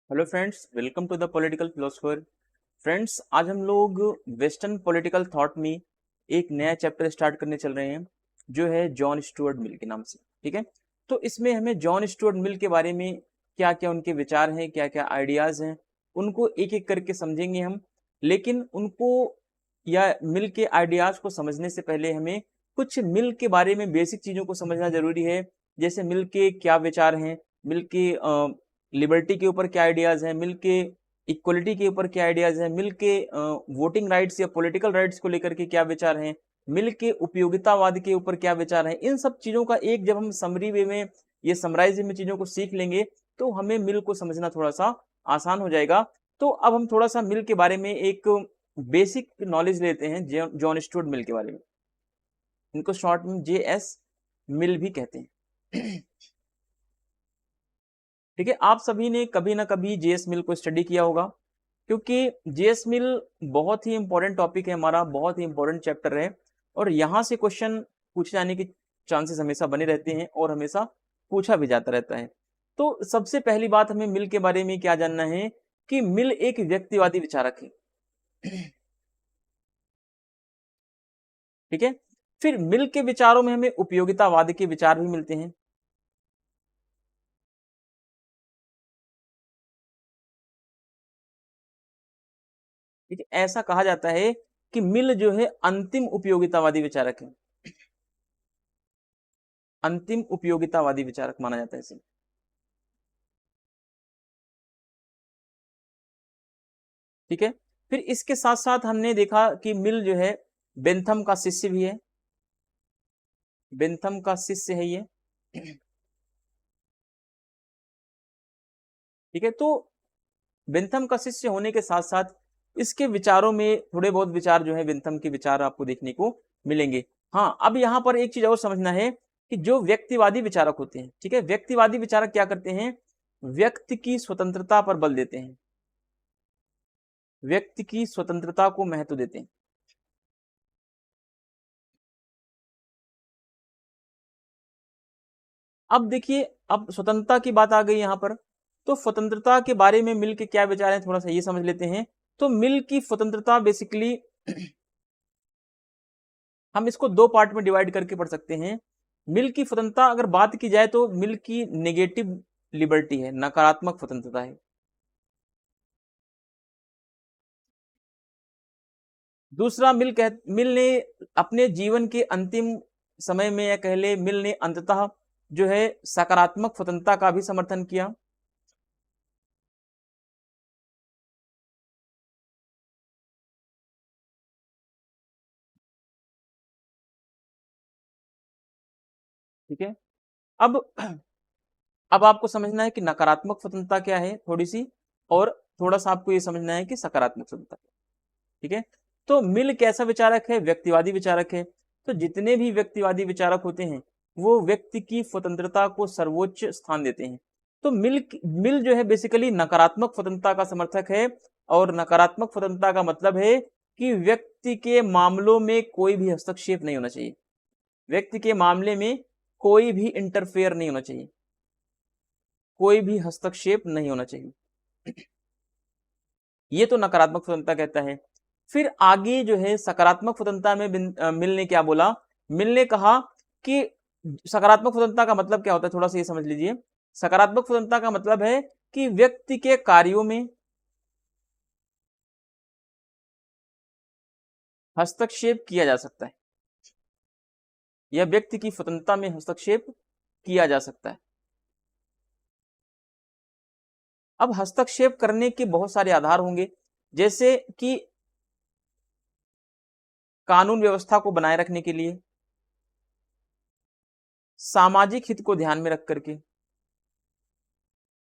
Hello friends, welcome to the political philosopher. Friends, आज हम लोग वेस्टर्न पॉलिटिकल थॉट में एक नया चैप्टर स्टार्ट करने चल रहे हैं जो है जॉन स्टुअर्ट मिल के नाम से। ठीक है, तो इसमें हमें जॉन स्टुअर्ट मिल के बारे में क्या क्या उनके विचार हैं, क्या क्या आइडियाज हैं, उनको एक एक करके समझेंगे हम। लेकिन उनको या मिल के आइडियाज को समझने से पहले हमें कुछ मिल के बारे में बेसिक चीजों को समझना जरूरी है। जैसे मिल के क्या विचार हैं, मिल के लिबर्टी के ऊपर क्या आइडियाज हैं, मिल के इक्वलिटी के ऊपर क्या आइडियाज हैं, मिल के वोटिंग राइट्स या पॉलिटिकल राइट्स को लेकर के क्या विचार हैं, मिल के उपयोगितावाद के ऊपर क्या विचार हैं। इन सब चीजों का एक जब हम समरी वे में ये समराइज में चीजों को सीख लेंगे तो हमें मिल को समझना थोड़ा सा आसान हो जाएगा। तो अब हम थोड़ा सा मिल के बारे में एक बेसिक नॉलेज लेते हैं जॉन स्टुअर्ट मिल के बारे में। इनको शॉर्ट में JS मिल भी कहते हैं। ठीक है, आप सभी ने कभी ना कभी JS मिल को स्टडी किया होगा, क्योंकि JS मिल बहुत ही इंपॉर्टेंट टॉपिक है हमारा, बहुत ही इंपॉर्टेंट चैप्टर है और यहाँ से क्वेश्चन पूछे जाने के चांसेस हमेशा बने रहते हैं और हमेशा पूछा भी जाता रहता है। तो सबसे पहली बात हमें मिल के बारे में क्या जानना है कि मिल एक व्यक्तिवादी विचारक है। ठीक है, फिर मिल के विचारों में हमें उपयोगितावाद के विचार भी मिलते हैं। ठीक है, ऐसा कहा जाता है कि मिल जो है अंतिम उपयोगितावादी विचारक है, अंतिम उपयोगितावादी विचारक माना जाता है इसे। ठीक है, फिर इसके साथ साथ हमने देखा कि मिल जो है बेंथम का शिष्य भी है, बेंथम का शिष्य है ये। ठीक है, तो बेंथम का शिष्य होने के साथ साथ इसके विचारों में थोड़े बहुत विचार जो है बेंथम के विचार आपको देखने को मिलेंगे। हाँ, अब यहाँ पर एक चीज और समझना है कि जो व्यक्तिवादी विचारक होते हैं, ठीक है, व्यक्तिवादी विचारक क्या करते हैं, व्यक्ति की स्वतंत्रता पर बल देते हैं, व्यक्ति की स्वतंत्रता को महत्व देते हैं। अब देखिए, अब स्वतंत्रता की बात आ गई यहाँ पर, तो स्वतंत्रता के बारे में मिल के क्या विचार है थोड़ा सा ये समझ लेते हैं। तो मिल की स्वतंत्रता बेसिकली हम इसको दो पार्ट में डिवाइड करके पढ़ सकते हैं। मिल की स्वतंत्रता अगर बात की जाए तो मिल की नेगेटिव लिबर्टी है, नकारात्मक स्वतंत्रता है। दूसरा, मिल ने अपने जीवन के अंतिम समय में या कह ले मिल ने अंततः जो है सकारात्मक स्वतंत्रता का भी समर्थन किया। ठीक है, अब अब आपको समझना है कि नकारात्मक स्वतंत्रता क्या है थोड़ी सी, और थोड़ा सा आपको ये समझना है कि सकारात्मक स्वतंत्रता क्या है। ठीक है, तो मिल कैसा विचारक है, व्यक्तिवादी विचारक है। तो जितने भी व्यक्तिवादी विचारक होते हैं वो व्यक्ति की स्वतंत्रता को सर्वोच्च स्थान देते हैं। तो मिल जो है बेसिकली नकारात्मक स्वतंत्रता का समर्थक है, और नकारात्मक स्वतंत्रता का मतलब है कि व्यक्ति के मामलों में कोई भी हस्तक्षेप नहीं होना चाहिए, व्यक्ति के मामले में कोई भी इंटरफेयर नहीं होना चाहिए, कोई भी हस्तक्षेप नहीं होना चाहिए। ये तो नकारात्मक स्वतंत्रता कहता है। फिर आगे जो है सकारात्मक स्वतंत्रता में मिल ने क्या बोला, मिल ने कहा कि सकारात्मक स्वतंत्रता का मतलब क्या होता है, थोड़ा सा ये समझ लीजिए। सकारात्मक स्वतंत्रता का मतलब है कि व्यक्ति के कार्यों में हस्तक्षेप किया जा सकता है, या व्यक्ति की स्वतंत्रता में हस्तक्षेप किया जा सकता है। अब हस्तक्षेप करने के बहुत सारे आधार होंगे, जैसे कि कानून व्यवस्था को बनाए रखने के लिए, सामाजिक हित को ध्यान में रख करके,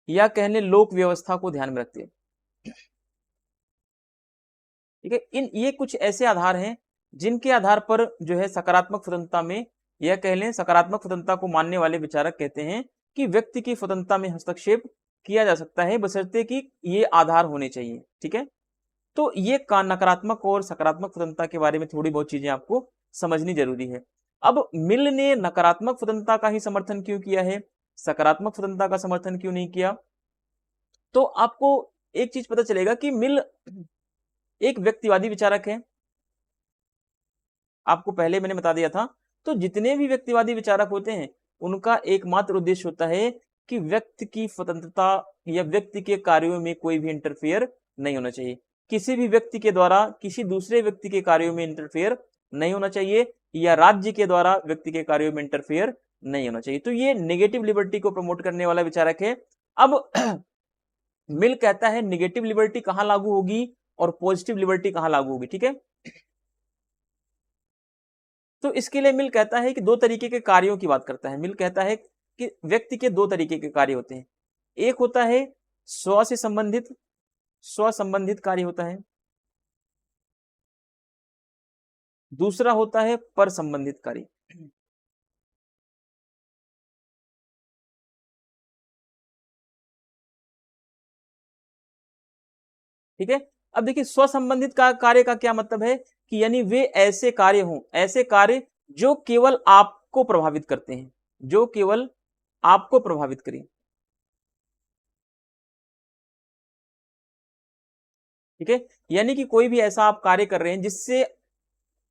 या कहने लोक व्यवस्था को ध्यान में रखते हैं। ठीक है, इन ये कुछ ऐसे आधार हैं जिनके आधार पर जो है सकारात्मक स्वतंत्रता में, यह कह लें सकारात्मक स्वतंत्रता को मानने वाले विचारक कहते हैं कि व्यक्ति की स्वतंत्रता में हस्तक्षेप किया जा सकता है, बशर्ते कि ये आधार होने चाहिए। ठीक है, तो ये का नकारात्मक और सकारात्मक स्वतंत्रता के बारे में थोड़ी बहुत चीजें आपको समझनी जरूरी है। अब मिल ने नकारात्मक स्वतंत्रता का ही समर्थन क्यों किया है, सकारात्मक स्वतंत्रता का समर्थन क्यों नहीं किया? तो आपको एक चीज पता चलेगा कि मिल एक व्यक्तिवादी विचारक है, आपको पहले मैंने बता दिया था। तो जितने भी व्यक्तिवादी विचारक होते हैं उनका एकमात्र उद्देश्य होता है कि व्यक्ति की स्वतंत्रता या व्यक्ति के कार्यों में कोई भी इंटरफेयर नहीं होना चाहिए, किसी भी व्यक्ति के द्वारा किसी दूसरे व्यक्ति के कार्यों में इंटरफेयर नहीं होना चाहिए, या राज्य के द्वारा व्यक्ति के कार्यों में इंटरफेयर नहीं होना चाहिए। तो ये नेगेटिव लिबर्टी को प्रमोट करने वाला विचारक है। अब मिल कहता है नेगेटिव लिबर्टी कहां लागू होगी और पॉजिटिव लिबर्टी कहां लागू होगी, ठीक है। तो इसके लिए मिल कहता है कि दो तरीके के कार्यों की बात करता है। मिल कहता है कि व्यक्ति के दो तरीके के कार्य होते हैं, एक होता है स्व से संबंधित, स्व संबंधित कार्य होता है, दूसरा होता है पर संबंधित कार्य। ठीक है। अब देखिए स्व संबंधित कार्य का क्या मतलब है कि यानी वे ऐसे कार्य हों, ऐसे कार्य जो केवल आपको प्रभावित करते हैं, जो केवल आपको प्रभावित करें। ठीक है, यानी कि कोई भी ऐसा आप कार्य कर रहे हैं जिससे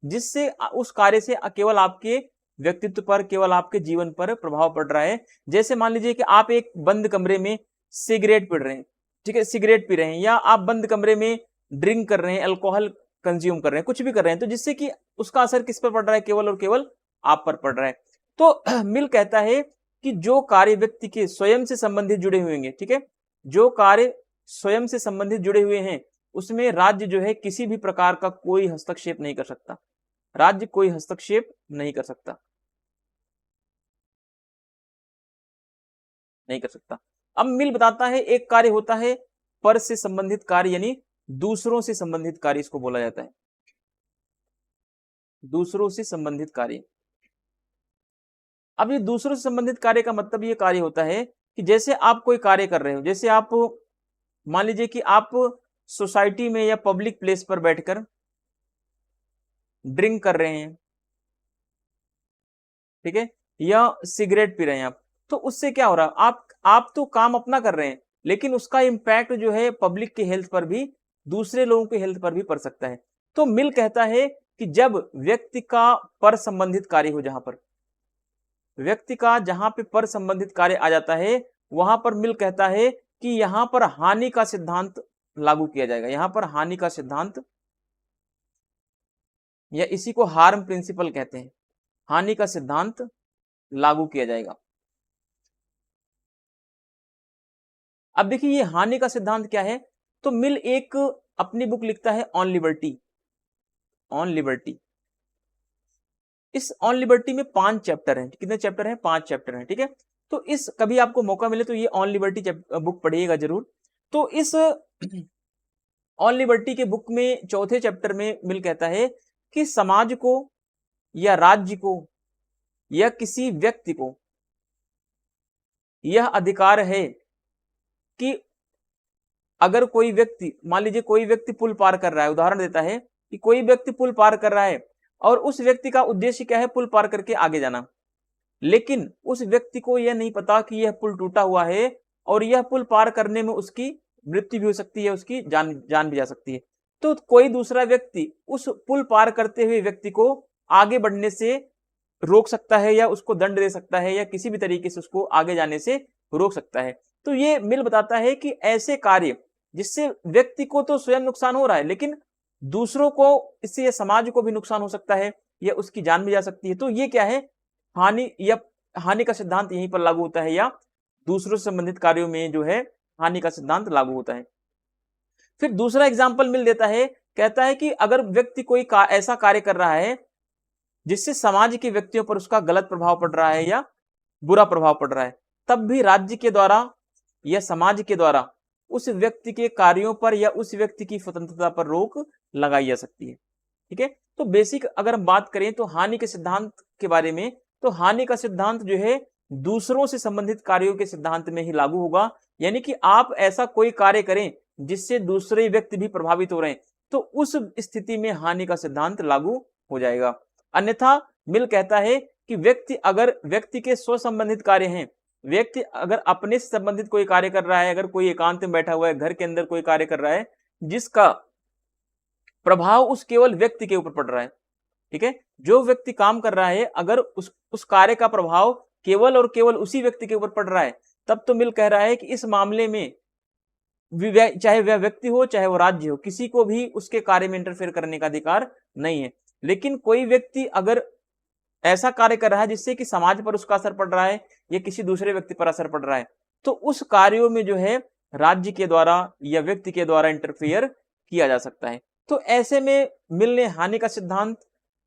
जिससे उस कार्य से केवल आपके व्यक्तित्व पर, केवल आपके जीवन पर प्रभाव पड़ रहा है। जैसे मान लीजिए कि आप एक बंद कमरे में सिगरेट पी रहे हैं, ठीक है, सिगरेट पी रहे हैं, या आप बंद कमरे में ड्रिंक कर रहे हैं, अल्कोहल कंज्यूम कर रहे हैं, कुछ भी कर रहे हैं, तो जिससे कि उसका असर किस पर पड़ रहा है, केवल और केवल आप पर पड़ रहा है। तो मिल कहता है कि जो कार्य व्यक्ति के स्वयं से संबंधित जुड़े हुए हैं, ठीक है, जो कार्य स्वयं से संबंधित जुड़े हुए हैं उसमें राज्य जो है किसी भी प्रकार का कोई हस्तक्षेप नहीं कर सकता, राज्य कोई हस्तक्षेप नहीं कर सकता, नहीं कर सकता। अब मिल बताता है एक कार्य होता है पर से संबंधित कार्य, यानी दूसरों से संबंधित कार्य इसको बोला जाता है, दूसरों से संबंधित कार्य। अब ये दूसरों से संबंधित कार्य का मतलब ये कार्य होता है कि जैसे आप कोई कार्य कर रहे हो, जैसे आप मान लीजिए कि आप सोसाइटी में या पब्लिक प्लेस पर बैठकर ड्रिंक कर रहे हैं, ठीक है, या सिगरेट पी रहे हैं आप, तो उससे क्या हो रहा है, आप तो काम अपना कर रहे हैं, लेकिन उसका इंपैक्ट जो है पब्लिक के हेल्थ पर भी, दूसरे लोगों के हेल्थ पर भी पड़ सकता है। तो मिल कहता है कि जब व्यक्ति का पर संबंधित कार्य हो, जहां पर व्यक्ति का जहां पे पर संबंधित कार्य आ जाता है, वहां पर मिल कहता है कि यहां पर हानि का सिद्धांत लागू किया जाएगा, यहां पर हानि का सिद्धांत, या इसी को हार्म प्रिंसिपल कहते हैं, हानि का सिद्धांत लागू किया जाएगा। अब देखिए ये हानि का सिद्धांत क्या है, तो मिल एक अपनी बुक लिखता है ऑन लिबर्टी, ऑन लिबर्टी। इस ऑन लिबर्टी में 5 चैप्टर हैं, कितने चैप्टर हैं, 5 चैप्टर हैं, ठीक है। तो इस कभी आपको मौका मिले तो ये ऑन लिबर्टी बुक पढ़िएगा जरूर। तो इस ऑन लिबर्टी के बुक में चौथे चैप्टर में मिल कहता है कि समाज को या राज्य को या किसी व्यक्ति को यह अधिकार है कि अगर कोई व्यक्ति, मान लीजिए कोई व्यक्ति पुल पार कर रहा है, उदाहरण देता है कि कोई व्यक्ति पुल पार कर रहा है और उस व्यक्ति का उद्देश्य क्या है, पुल पार करके आगे जाना, लेकिन उस व्यक्ति को यह नहीं पता कि यह पुल टूटा हुआ है और यह पुल पार करने में उसकी मृत्यु भी हो सकती है, उसकी जान भी जा सकती है। तो कोई दूसरा व्यक्ति उस पुल पार करते हुए व्यक्ति को आगे बढ़ने से रोक सकता है, या उसको दंड दे सकता है, या किसी भी तरीके से उसको आगे जाने से रोक सकता है। तो ये मिल बताता है कि ऐसे कार्य जिससे व्यक्ति को तो स्वयं नुकसान हो रहा है, लेकिन दूसरों को, इससे या समाज को भी नुकसान हो सकता है, या उसकी जान भी जा सकती है। तो ये क्या है, हानि, या हानि का सिद्धांत यहीं पर लागू होता है, या दूसरों से संबंधित कार्यों में जो है हानि का सिद्धांत लागू होता है। फिर दूसरा एग्जाम्पल मिल देता है, कहता है कि अगर व्यक्ति कोई ऐसा कार्य कर रहा है जिससे समाज के व्यक्तियों पर उसका गलत प्रभाव पड़ रहा है या बुरा प्रभाव पड़ रहा है, तब भी राज्य के द्वारा या समाज के द्वारा उस व्यक्ति के कार्यों पर या उस व्यक्ति की स्वतंत्रता पर रोक लगाई जा सकती है। ठीक है, तो बेसिक अगर हम बात करें तो हानि के सिद्धांत के बारे में, तो हानि का सिद्धांत जो है दूसरों से संबंधित कार्यों के सिद्धांत में ही लागू होगा, यानी कि आप ऐसा कोई कार्य करें जिससे दूसरे व्यक्ति भी प्रभावित हो रहे हैं, तो उस स्थिति में हानि का सिद्धांत लागू हो जाएगा। अन्यथा मिल कहता है कि व्यक्ति, अगर व्यक्ति के स्व संबंधित कार्य हैं व्यक्ति अगर अपने से संबंधित कोई कार्य कर रहा है, अगर कोई एकांत में बैठा हुआ है, घर के अंदर कोई कार्य कर रहा है जिसका प्रभाव उस केवल व्यक्ति के ऊपर पड़ रहा है, ठीक है, जो व्यक्ति काम कर रहा है अगर उस कार्य का प्रभाव केवल और केवल उसी व्यक्ति के ऊपर पड़ रहा है, तब तो मिल कह रहा है कि इस मामले में चाहे वह व्यक्ति हो चाहे वो राज्य हो, किसी को भी उसके कार्य में इंटरफेयर करने का अधिकार नहीं है। लेकिन कोई व्यक्ति अगर ऐसा कार्य कर रहा है जिससे कि समाज पर उसका असर पड़ रहा है या किसी दूसरे व्यक्ति पर असर पड़ रहा है, तो उस कार्यों में जो है राज्य के द्वारा या व्यक्ति के द्वारा इंटरफेयर किया जा सकता है। तो ऐसे में मिल ने हानि का सिद्धांत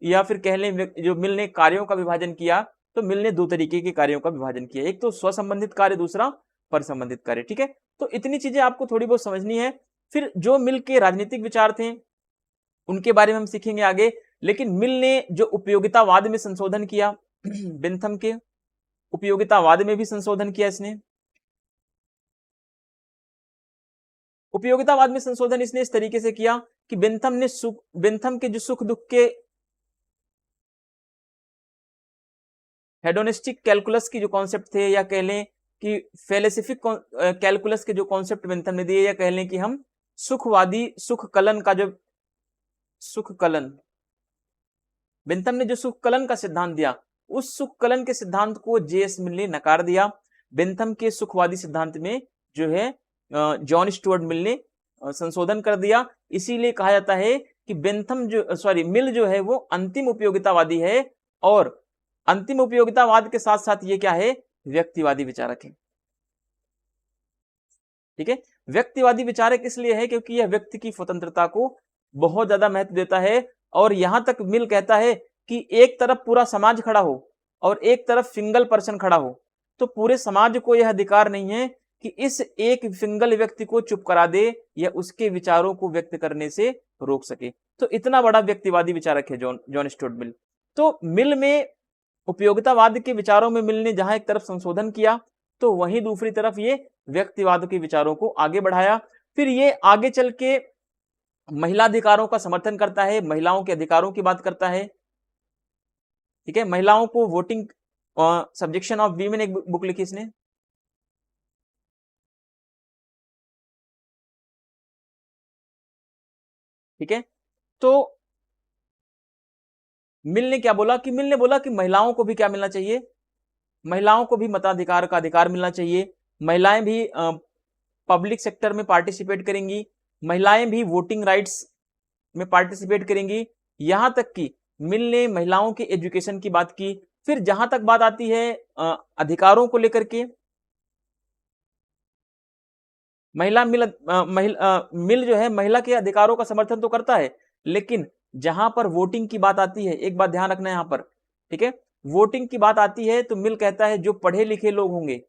या फिर कह लें जो मिल ने कार्यों का विभाजन किया, तो मिल ने दो तरीके के कार्यों का विभाजन किया, एक तो स्वसंबंधित कार्य, दूसरा पर संबंधित कार्य, ठीक है। तो इतनी चीजें आपको थोड़ी बहुत समझनी है। फिर जो मिल के राजनीतिक विचार थे उनके बारे में हम सीखेंगे आगे। लेकिन मिल ने जो उपयोगितावाद में संशोधन किया, बेंथम के उपयोगितावाद में भी संशोधन किया इसने। उपयोगितावाद में संशोधन इसने इस तरीके से किया कि बेंथम के जो सुख दुख के हेडोनिस्टिक कैलकुलस की जो कॉन्सेप्ट थे, या कह लें कि फेलिसिफिक कैलकुलस के जो कॉन्सेप्ट बेंथम ने दिए, या कह लें कि हम सुखवादी सुख कलन का जो सुख कलन बेंथम ने जो सुख कलन का सिद्धांत दिया, उस सुख कलन के सिद्धांत को जेएस मिल ने नकार दिया। बेंथम के सुखवादी सिद्धांत में जो है जॉन स्टुअर्ट मिल ने संशोधन कर दिया। इसीलिए कहा जाता है कि मिल जो है वो अंतिम उपयोगितावादी है, और अंतिम उपयोगितावाद के साथ साथ ये क्या है, व्यक्तिवादी विचारक है, ठीक है। व्यक्तिवादी विचारक इसलिए है क्योंकि यह व्यक्ति की स्वतंत्रता को बहुत ज्यादा महत्व देता है, और यहां तक मिल कहता है कि एक तरफ पूरा समाज खड़ा हो और एक तरफ सिंगल पर्सन खड़ा हो, तो पूरे समाज को यह अधिकार नहीं है कि इस एक सिंगल व्यक्ति को चुप करा दे या उसके विचारों को व्यक्त करने से रोक सके। तो इतना बड़ा व्यक्तिवादी विचारक है जॉन स्टुअर्ट मिल। तो मिल में उपयोगितावाद के विचारों में मिल ने जहां एक तरफ संशोधन किया, तो वहीं दूसरी तरफ ये व्यक्तिवाद के विचारों को आगे बढ़ाया। फिर ये आगे चल के महिला अधिकारों का समर्थन करता है, महिलाओं के अधिकारों की बात करता है, ठीक है। महिलाओं को वोटिंग सब्जेक्शन ऑफ वीमेन एक बुक लिखी इसने, ठीक है। तो मिल ने क्या बोला कि महिलाओं को भी क्या मिलना चाहिए, महिलाओं को भी मताधिकार का अधिकार मिलना चाहिए। महिलाएं भी पब्लिक सेक्टर में पार्टिसिपेट करेंगी, महिलाएं भी वोटिंग राइट्स में पार्टिसिपेट करेंगी। यहां तक कि मिल ने महिलाओं के एजुकेशन की बात की। फिर जहां तक बात आती है अधिकारों को लेकर के, मिल जो है महिला के अधिकारों का समर्थन तो करता है, लेकिन जहां पर वोटिंग की बात आती है, एक बात ध्यान रखना यहां पर, ठीक है, वोटिंग की बात आती है तो मिल कहता है जो पढ़े लिखे लोग होंगे,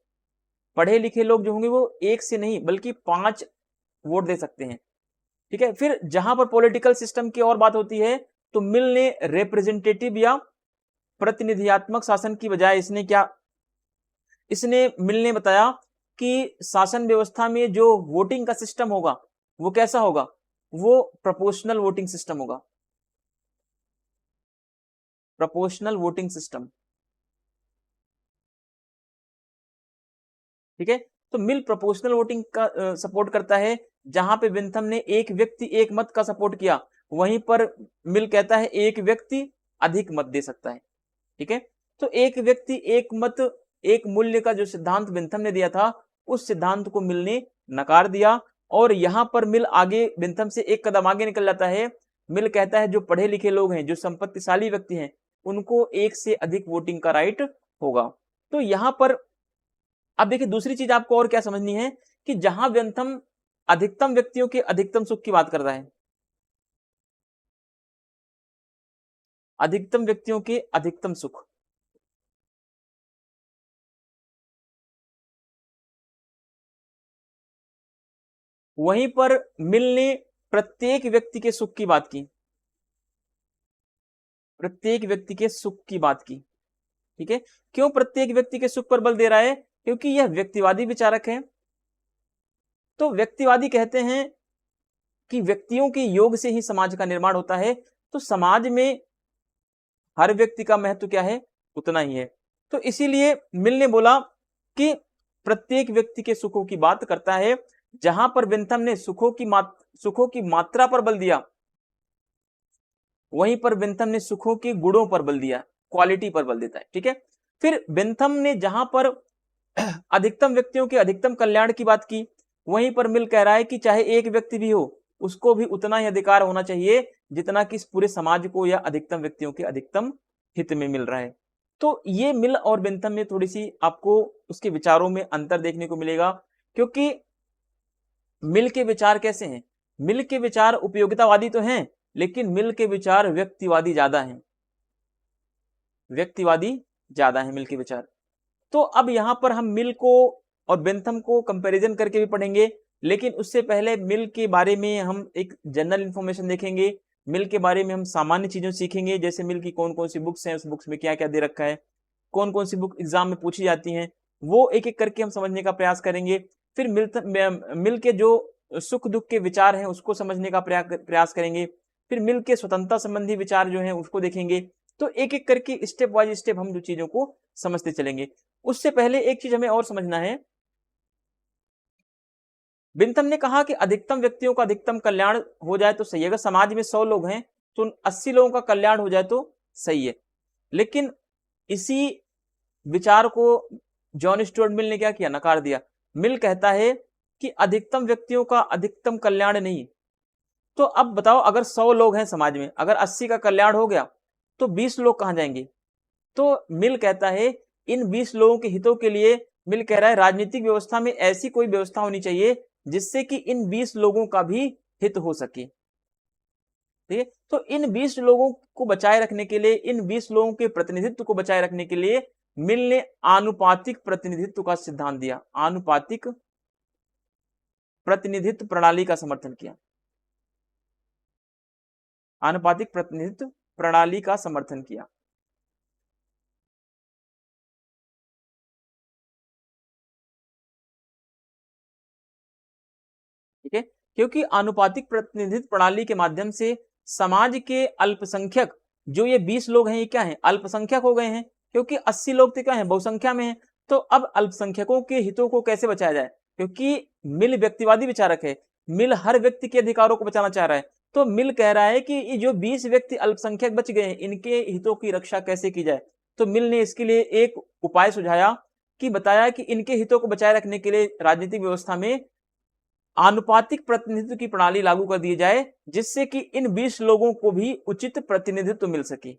पढ़े लिखे लोग जो होंगे वो एक से नहीं बल्कि 5 वोट दे सकते हैं, ठीक है। फिर जहां पर पॉलिटिकल सिस्टम की और बात होती है तो मिल ने रिप्रेजेंटेटिव या प्रतिनिधियात्मक शासन की बजाय मिल ने बताया कि शासन व्यवस्था में जो वोटिंग का सिस्टम होगा वो कैसा होगा, वो प्रोपोर्शनल वोटिंग सिस्टम होगा, प्रोपोर्शनल वोटिंग सिस्टम, ठीक है। तो मिल प्रोपोर्शनल वोटिंग का सपोर्ट करता है। जहां पे बेंथम ने एक व्यक्ति एक मत का सपोर्ट किया, वहीं पर मिल कहता है एक व्यक्ति अधिक मत दे सकता है, ठीक है। तो एक व्यक्ति एक मत एक मूल्य का जो सिद्धांत बेंथम ने दिया था, उस सिद्धांत को मिल ने नकार दिया। और यहां पर मिल आगे बेंथम से एक कदम आगे निकल जाता है। मिल कहता है जो पढ़े लिखे लोग हैं, जो संपत्तिशाली व्यक्ति हैं, उनको एक से अधिक वोटिंग का राइट होगा। तो यहां पर अब देखिए दूसरी चीज आपको और क्या समझनी है कि जहां बेंथम अधिकतम व्यक्तियों के अधिकतम सुख की बात कर रहा है, अधिकतम व्यक्तियों के अधिकतम सुख, वहीं पर मिल ने प्रत्येक व्यक्ति के सुख की बात की, प्रत्येक व्यक्ति के सुख की बात की, ठीक है। क्यों प्रत्येक व्यक्ति के सुख पर बल दे रहा है, क्योंकि यह व्यक्तिवादी विचारक है। तो व्यक्तिवादी कहते हैं कि व्यक्तियों के योग से ही समाज का निर्माण होता है, तो समाज में हर व्यक्ति का महत्व क्या है, उतना ही है। तो इसीलिए मिल ने बोला कि प्रत्येक व्यक्ति के सुखों की बात करता है। जहां पर बेंथम ने सुखों की मात्रा पर बल दिया, वहीं पर बेंथम ने सुखों के गुणों पर बल दिया, क्वालिटी पर बल देता है। ठीक है, फिर बेंथम ने जहां पर अधिकतम व्यक्तियों के अधिकतम कल्याण की बात की, वहीं पर मिल कह रहा है कि चाहे एक व्यक्ति भी हो, उसको भी उतना ही अधिकार होना चाहिए जितना कि इस पूरे समाज को या अधिकतम व्यक्तियों के अधिकतम हित में मिल रहा है। तो ये मिल और बेंथम में थोड़ी सी आपको उसके विचारों में अंतर देखने को मिलेगा, क्योंकि मिल के विचार कैसे हैं? मिल के विचार उपयोगितावादी तो हैं, लेकिन मिल के विचार व्यक्तिवादी ज्यादा हैं, व्यक्तिवादी ज्यादा है मिल के विचार। तो अब यहां पर हम मिल को और बेंथम को कंपैरिजन करके भी पढ़ेंगे, लेकिन उससे पहले मिल के बारे में हम एक जनरल इंफॉर्मेशन देखेंगे। मिल के बारे में हम सामान्य चीजों सीखेंगे, जैसे मिल की कौन कौन सी बुक्स हैं, उस बुक्स में क्या क्या दे रखा है, कौन कौन सी बुक एग्जाम में पूछी जाती हैं, वो एक एक करके हम समझने का प्रयास करेंगे। फिर मिल के जो सुख दुख के विचार हैं उसको समझने का प्रयास करेंगे। फिर मिल के स्वतंत्रता संबंधी विचार जो हैं उसको देखेंगे। तो एक एक करके स्टेप बाय स्टेप हम जो चीजों को समझते चलेंगे। उससे पहले एक चीज हमें और समझना है। बेंथम ने कहा कि अधिकतम व्यक्तियों का अधिकतम कल्याण हो जाए तो सही है। अगर समाज में 100 लोग हैं तो 80 लोगों का कल्याण हो जाए तो सही है। लेकिन इसी विचार को जॉन स्टुअर्ट मिल ने क्या किया? नकार दिया। मिल कहता है कि अधिकतम व्यक्तियों का अधिकतम कल्याण नहीं। तो अब बताओ, अगर 100 लोग हैं समाज में, अगर 80 का कल्याण हो गया तो 20 लोग कहां जाएंगे? तो मिल कहता है इन 20 लोगों के हितों के लिए, मिल कह रहा है राजनीतिक व्यवस्था में ऐसी कोई व्यवस्था होनी चाहिए जिससे कि इन 20 लोगों का भी हित हो सके। ठीक है, तो इन 20 लोगों को बचाए रखने के लिए, इन 20 लोगों के प्रतिनिधित्व को बचाए रखने के लिए मिल ने आनुपातिक प्रतिनिधित्व का सिद्धांत दिया, आनुपातिक प्रतिनिधित्व प्रणाली का समर्थन किया, आनुपातिक प्रतिनिधित्व प्रणाली का समर्थन किया। ठीक है, क्योंकि आनुपातिक प्रतिनिधित्व प्रणाली के माध्यम से समाज के अल्पसंख्यक, जो ये 20 लोग हैं, ये क्या है? अल्पसंख्यक हो गए हैं, क्योंकि 80 लोग तो क्या है? बहुसंख्या में है। तो अब अल्पसंख्यकों के हितों को कैसे बचाया जाए? क्योंकि मिल व्यक्तिवादी विचारक है, मिल हर व्यक्ति के अधिकारों को बचाना चाह रहा है। तो मिल कह रहा है कि ये जो 20 व्यक्ति अल्पसंख्यक बच गए हैं, इनके हितों की रक्षा कैसे की जाए? तो मिल ने इसके लिए एक उपाय सुझाया, कि बताया कि इनके हितों को बचाए रखने के लिए राजनीतिक व्यवस्था में आनुपातिक प्रतिनिधित्व की प्रणाली लागू कर दी जाए, जिससे कि इन 20 लोगों को भी उचित प्रतिनिधित्व मिल सके,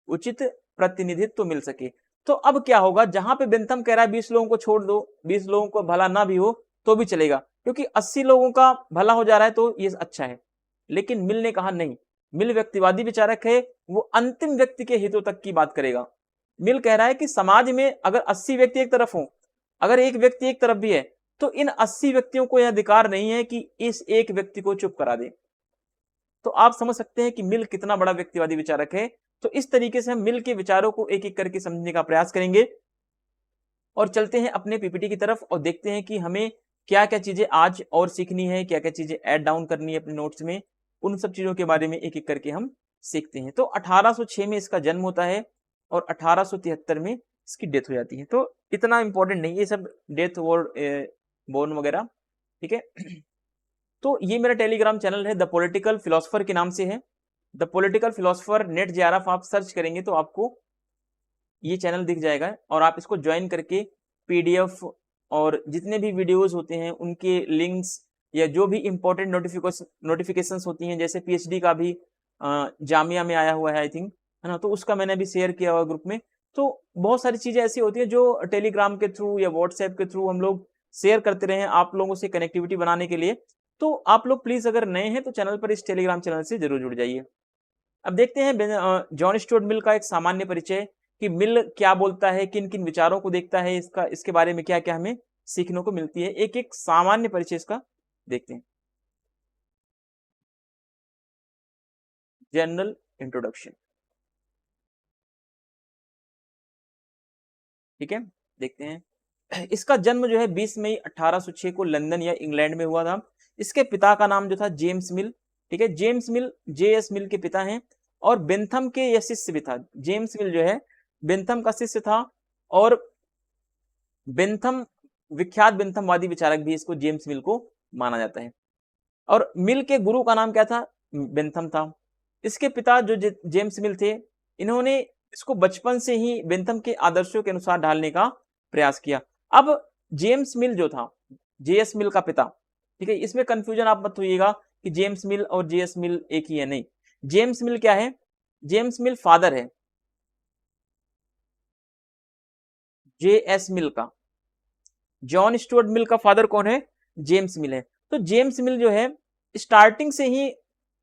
उचित प्रतिनिधित्व मिल सके। तो अब क्या होगा? जहां पे बेंथम कह रहा है 20 लोगों को छोड़ दो, 20 लोगों को भला ना भी हो तो भी चलेगा, क्योंकि 80 लोगों का भला हो जा रहा है तो ये अच्छा है। लेकिन मिल ने कहा नहीं, मिल व्यक्तिवादी विचारक है, वो अंतिम व्यक्ति के हितों तक की बात करेगा। मिल कह रहा है कि समाज में अगर 80 व्यक्ति एक तरफ हो, अगर एक व्यक्ति एक तरफ भी है, तो इन 80 व्यक्तियों को यह अधिकार नहीं है कि इस एक व्यक्ति को चुप करा दे। तो आप समझ सकते हैं कि मिल कितना बड़ा व्यक्तिवादी विचारक है। तो इस तरीके से हम मिल के विचारों को एक एक करके समझने का प्रयास करेंगे, और चलते हैं अपने पीपीटी की तरफ और देखते हैं कि हमें क्या क्या चीजें आज और सीखनी है, क्या क्या चीजें ऐड डाउन करनी है अपने नोट्स में। उन सब चीजों के बारे में एक एक करके हम सीखते हैं। तो 1806 में इसका जन्म होता है और 1873 में इसकी डेथ हो जाती है। तो इतना इंपॉर्टेंट नहीं है सब डेथ और बोर्न वगैरह। ठीक है, तो ये मेरा टेलीग्राम चैनल है, द पॉलिटिकल फिलोसफर के नाम से है। The political philosopher net JRF आप सर्च करेंगे तो आपको ये चैनल दिख जाएगा, और आप इसको ज्वाइन करके पीडीएफ और जितने भी वीडियोस होते हैं उनके लिंक्स, या जो भी इंपॉर्टेंट नोटिफिकेशंस होती हैं, जैसे पीएचडी का भी जामिया में आया हुआ है आई थिंक, है ना, तो उसका मैंने अभी शेयर किया हुआ ग्रुप में। तो बहुत सारी चीजें ऐसी होती है जो टेलीग्राम के थ्रू या व्हाट्सएप के थ्रू हम लोग शेयर करते रहे आप लोगों से कनेक्टिविटी बनाने के लिए। तो आप लोग प्लीज अगर नए हैं तो चैनल पर, इस टेलीग्राम चैनल से जरूर जुड़ जाइए। अब देखते हैं जॉन स्टुअर्ट मिल का एक सामान्य परिचय, कि मिल क्या बोलता है, किन किन विचारों को देखता है, इसके बारे में क्या क्या हमें सीखने को मिलती है। एक एक सामान्य परिचय इसका देखते हैं। General introduction. ठीक है, देखते हैं। इसका जन्म जो है 20 मई 1806 को लंदन या इंग्लैंड में हुआ था। इसके पिता का नाम जो था जेम्स मिल। ठीक है, जेम्स मिल जेएस मिल के पिता हैं, और बेंथम के यह शिष्य भी था। जेम्स मिल जो है बेंथम का शिष्य था, और बेंथम, विख्यात बेंथमवादी विचारक भी इसको जेम्स मिल को माना जाता है। और मिल के गुरु का नाम क्या था? बेंथम था। इसके पिता जो जेम्स मिल थे, इन्होंने इसको बचपन से ही बेंथम के आदर्शों के अनुसार ढालने का प्रयास किया। अब जेम्स मिल जो था, जेएस मिल का पिता, ठीक है, इसमें कंफ्यूजन आप मत होइएगा कि जेम्स मिल और जेएस मिल एक ही है, नहीं। जेम्स मिल क्या है? जेम्स मिल फादर है जेएस मिल का। जॉन स्टुअर्ट मिल का फादर कौन है? जेम्स मिल है। तो जेम्स मिल जो है स्टार्टिंग से ही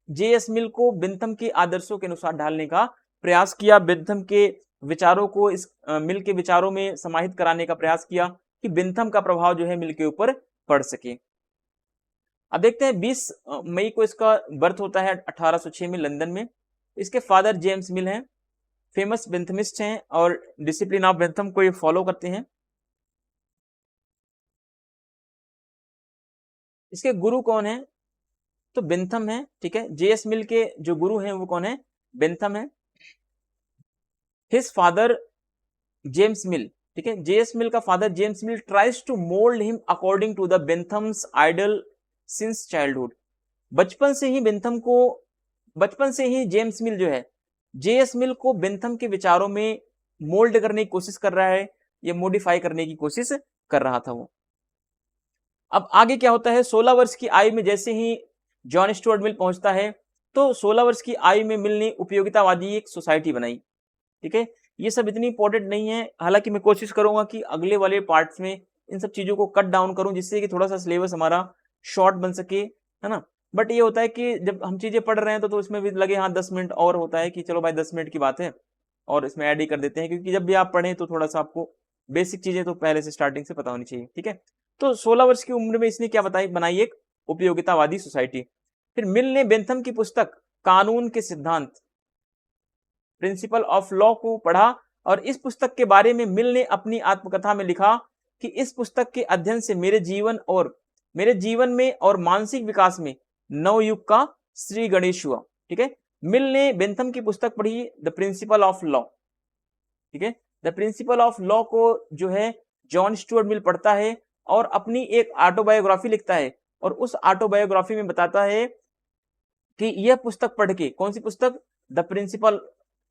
जेएस मिल को बेंथम के आदर्शों के अनुसार ढालने का प्रयास किया, बेंथम के विचारों को इस मिल के विचारों में समाहित कराने का प्रयास किया कि बेंथम का प्रभाव जो है मिल के ऊपर पड़ सके। अब देखते हैं 20 मई को इसका बर्थ होता है 1806 में लंदन में। इसके फादर जेम्स मिल हैं, फेमस बेंथमिस्ट हैं और डिसिप्लिन ऑफ बेंथम को ये फॉलो करते हैं। इसके गुरु कौन है? तो बेंथम है, ठीक है। जेएस मिल के जो गुरु हैं वो कौन है? बेंथम है। हिज फादर जेम्स मिल, ठीक है, जेएस मिल का father James Mill tries to mould him according to the Bentham's ideal since childhood. बचपन से ही बेंथम को, बचपन से ही जेम्स मिल जो है जेएस मिल को बेंथम के विचारों में मोल्ड करने की कोशिश कर रहा है, या मॉडिफाई करने की कोशिश कर रहा था वो। अब आगे क्या होता है, 16 वर्ष की आयु में जैसे ही जॉन स्टुअर्ट मिल पहुंचता है, तो 16 वर्ष की आयु में मिल ने उपयोगितावादी एक सोसाइटी बनाई, ठीक है। ये सब इतनी इंपॉर्टेंट नहीं है, हालांकि मैं कोशिश करूंगा कि अगले वाले पार्ट्स में इन सब चीजों को कट डाउन करूं, जिससे कि थोड़ा सा सिलेबस हमारा शॉर्ट बन सके, है ना। बट ये होता है कि जब हम चीजें पढ़ रहे हैं तो इसमें भी लगे हाँ 10 मिनट और होता है कि चलो भाई 10 मिनट की बात है और इसमें ऐड ही कर देते हैं, क्योंकि जब भी आप पढ़ें तो थोड़ा सा आपको बेसिक चीजें तो पहले से स्टार्टिंग से पता होनी चाहिए, ठीक है। तो 16 वर्ष की उम्र में इसने क्या बनाई एक उपयोगितावादी सोसाइटी। फिर मिल ने बेंथम की पुस्तक कानून के सिद्धांत, प्रिंसिपल ऑफ लॉ को पढ़ा, और इस पुस्तक के बारे में मिल ने अपनी आत्मकथा में लिखा कि इस पुस्तक के अध्ययन से मेरे जीवन में और मानसिक विकास में नवयुग का श्री गणेश हुआ, ठीक है। मिल ने बेंथम की पुस्तक पढ़ी द प्रिंसिपल ऑफ लॉ, ठीक है। द प्रिंसिपल ऑफ लॉ को जो है जॉन स्टुअर्ट मिल पढ़ता है और अपनी एक ऑटोबायोग्राफी लिखता है, और उस ऑटोबायोग्राफी में बताता है कि यह पुस्तक पढ़ के, कौन सी पुस्तक? The principle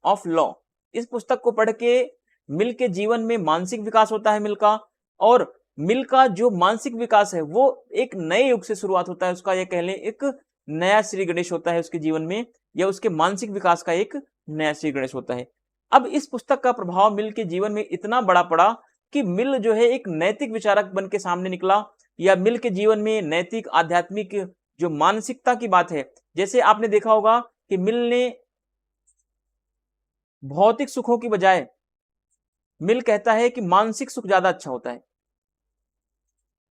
of law. इस पुस्तक को पढ़ के मिल के जीवन में मानसिक विकास होता है मिल का, और मिल का जो मानसिक विकास है वो एक नए युग से शुरुआत होता है उसका, यह कह लें एक नया श्री गणेश होता है उसके जीवन में, या उसके मानसिक विकास का एक नया श्री गणेश होता है। अब इस पुस्तक का प्रभाव मिल के जीवन में इतना बड़ा पड़ा कि मिल जो है एक नैतिक विचारक बन के सामने निकला, या मिल के जीवन में नैतिक आध्यात्मिक जो मानसिकता की बात है, जैसे आपने देखा होगा कि मिल ने भौतिक सुखों की बजाय, मिल कहता है कि मानसिक सुख ज्यादा अच्छा होता है,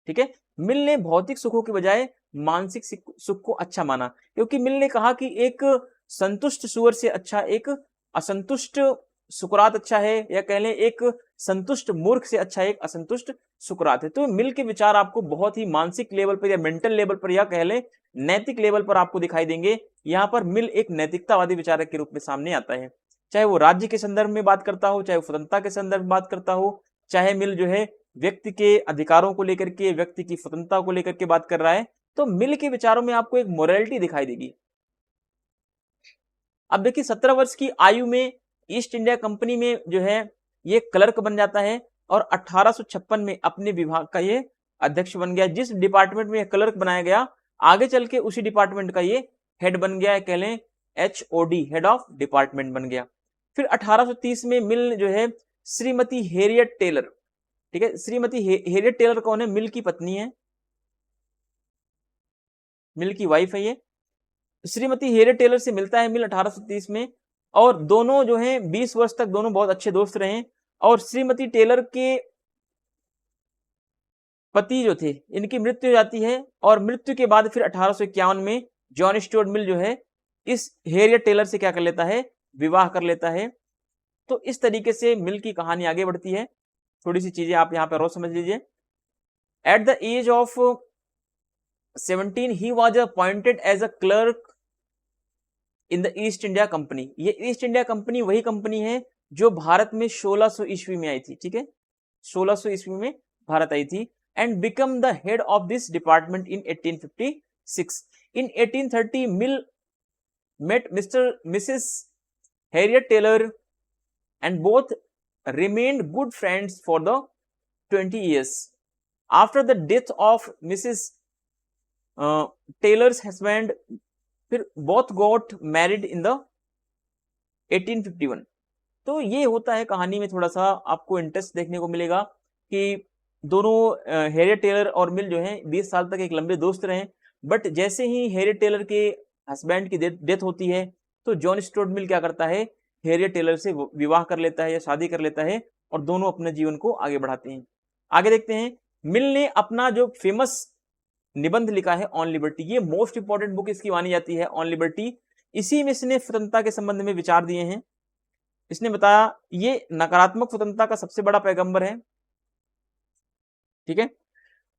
ठीक है। मिल ने भौतिक सुखों की बजाय मानसिक सुख को अच्छा माना, क्योंकि मिल ने कहा कि एक संतुष्ट सुअर से अच्छा एक असंतुष्ट सुकरात अच्छा है, या कह लें एक संतुष्ट मूर्ख से अच्छा एक असंतुष्ट सुकरात है। तो मिल के विचार आपको बहुत ही मानसिक लेवल पर या मेंटल लेवल पर, या कह लें नैतिक लेवल पर आपको दिखाई देंगे। यहां पर मिल एक नैतिकतावादी विचारक के रूप में सामने आता है, चाहे वो राज्य के संदर्भ में बात करता हो, चाहे वो स्वतंत्रता के संदर्भ में बात करता हो, चाहे मिल जो है व्यक्ति के अधिकारों को लेकर के, व्यक्ति की स्वतंत्रता को लेकर के बात कर रहा है, तो मिल के विचारों में आपको एक मोरालिटी दिखाई देगी। अब देखिए 17 वर्ष की आयु में ईस्ट इंडिया कंपनी में जो है ये क्लर्क बन जाता है, और 1856 में अपने विभाग का ये अध्यक्ष बन गया। जिस डिपार्टमेंट में क्लर्क बनाया गया, आगे चल के उसी डिपार्टमेंट का ये हेड बन गया, कह लें HOD, हेड ऑफ डिपार्टमेंट बन गया। फिर 1830 में मिल जो है श्रीमती हैरियट टेलर, ठीक है, श्रीमती हैरियट टेलर कौन है? मिल की पत्नी है, मिल की वाइफ है ये। श्रीमती हैरियट टेलर से मिलता है मिल 1830 में, और दोनों जो हैं 20 वर्ष तक दोनों बहुत अच्छे दोस्त रहे। और श्रीमती टेलर के पति जो थे, इनकी मृत्यु हो जाती है, और मृत्यु के बाद फिर 1851 में जॉन स्टुअर्ट मिल जो है इस हैरियट टेलर से क्या कर लेता है? विवाह कर लेता है। तो इस तरीके से मिल की कहानी आगे बढ़ती है। थोड़ी सी चीजें आप यहाँ पर और समझ लीजिए। At the age of 17 he was appointed as a clerk in the East India Company. ये ईस्ट इंडिया कंपनी वही कंपनी है जो भारत में 1600 ईस्वी में आई थी, ठीक है, 1600 ईस्वी में भारत आई थी and become the head of this department in 1856. In 1830, Mill met Mrs. Harriet Taylor and both remained good friends for the 20 years. After the death of Mrs. Taylor's husband, both got married in the 1851. तो ये होता है कहानी में, थोड़ा सा आपको interest देखने को मिलेगा कि दोनों हैरियट टेलर और मिल जो है 20 साल तक एक लंबे दोस्त रहे, बट जैसे ही हैरियट टेलर के हस्बैंड की डेथ होती है तो जॉन स्टुअर्ट मिल क्या करता है, हैरियट टेलर से विवाह कर लेता है या शादी कर लेता है और दोनों अपने जीवन को आगे बढ़ाते हैं। आगे देखते हैं, मिल ने अपना जो फेमस निबंध लिखा है ऑन लिबर्टी, ये मोस्ट इंपॉर्टेंट बुक इसकी मानी जाती है ऑन लिबर्टी। इसी में इसने स्वतंत्रता के संबंध में विचार दिए हैं। इसने बताया ये नकारात्मक स्वतंत्रता का सबसे बड़ा पैगंबर है, ठीक है।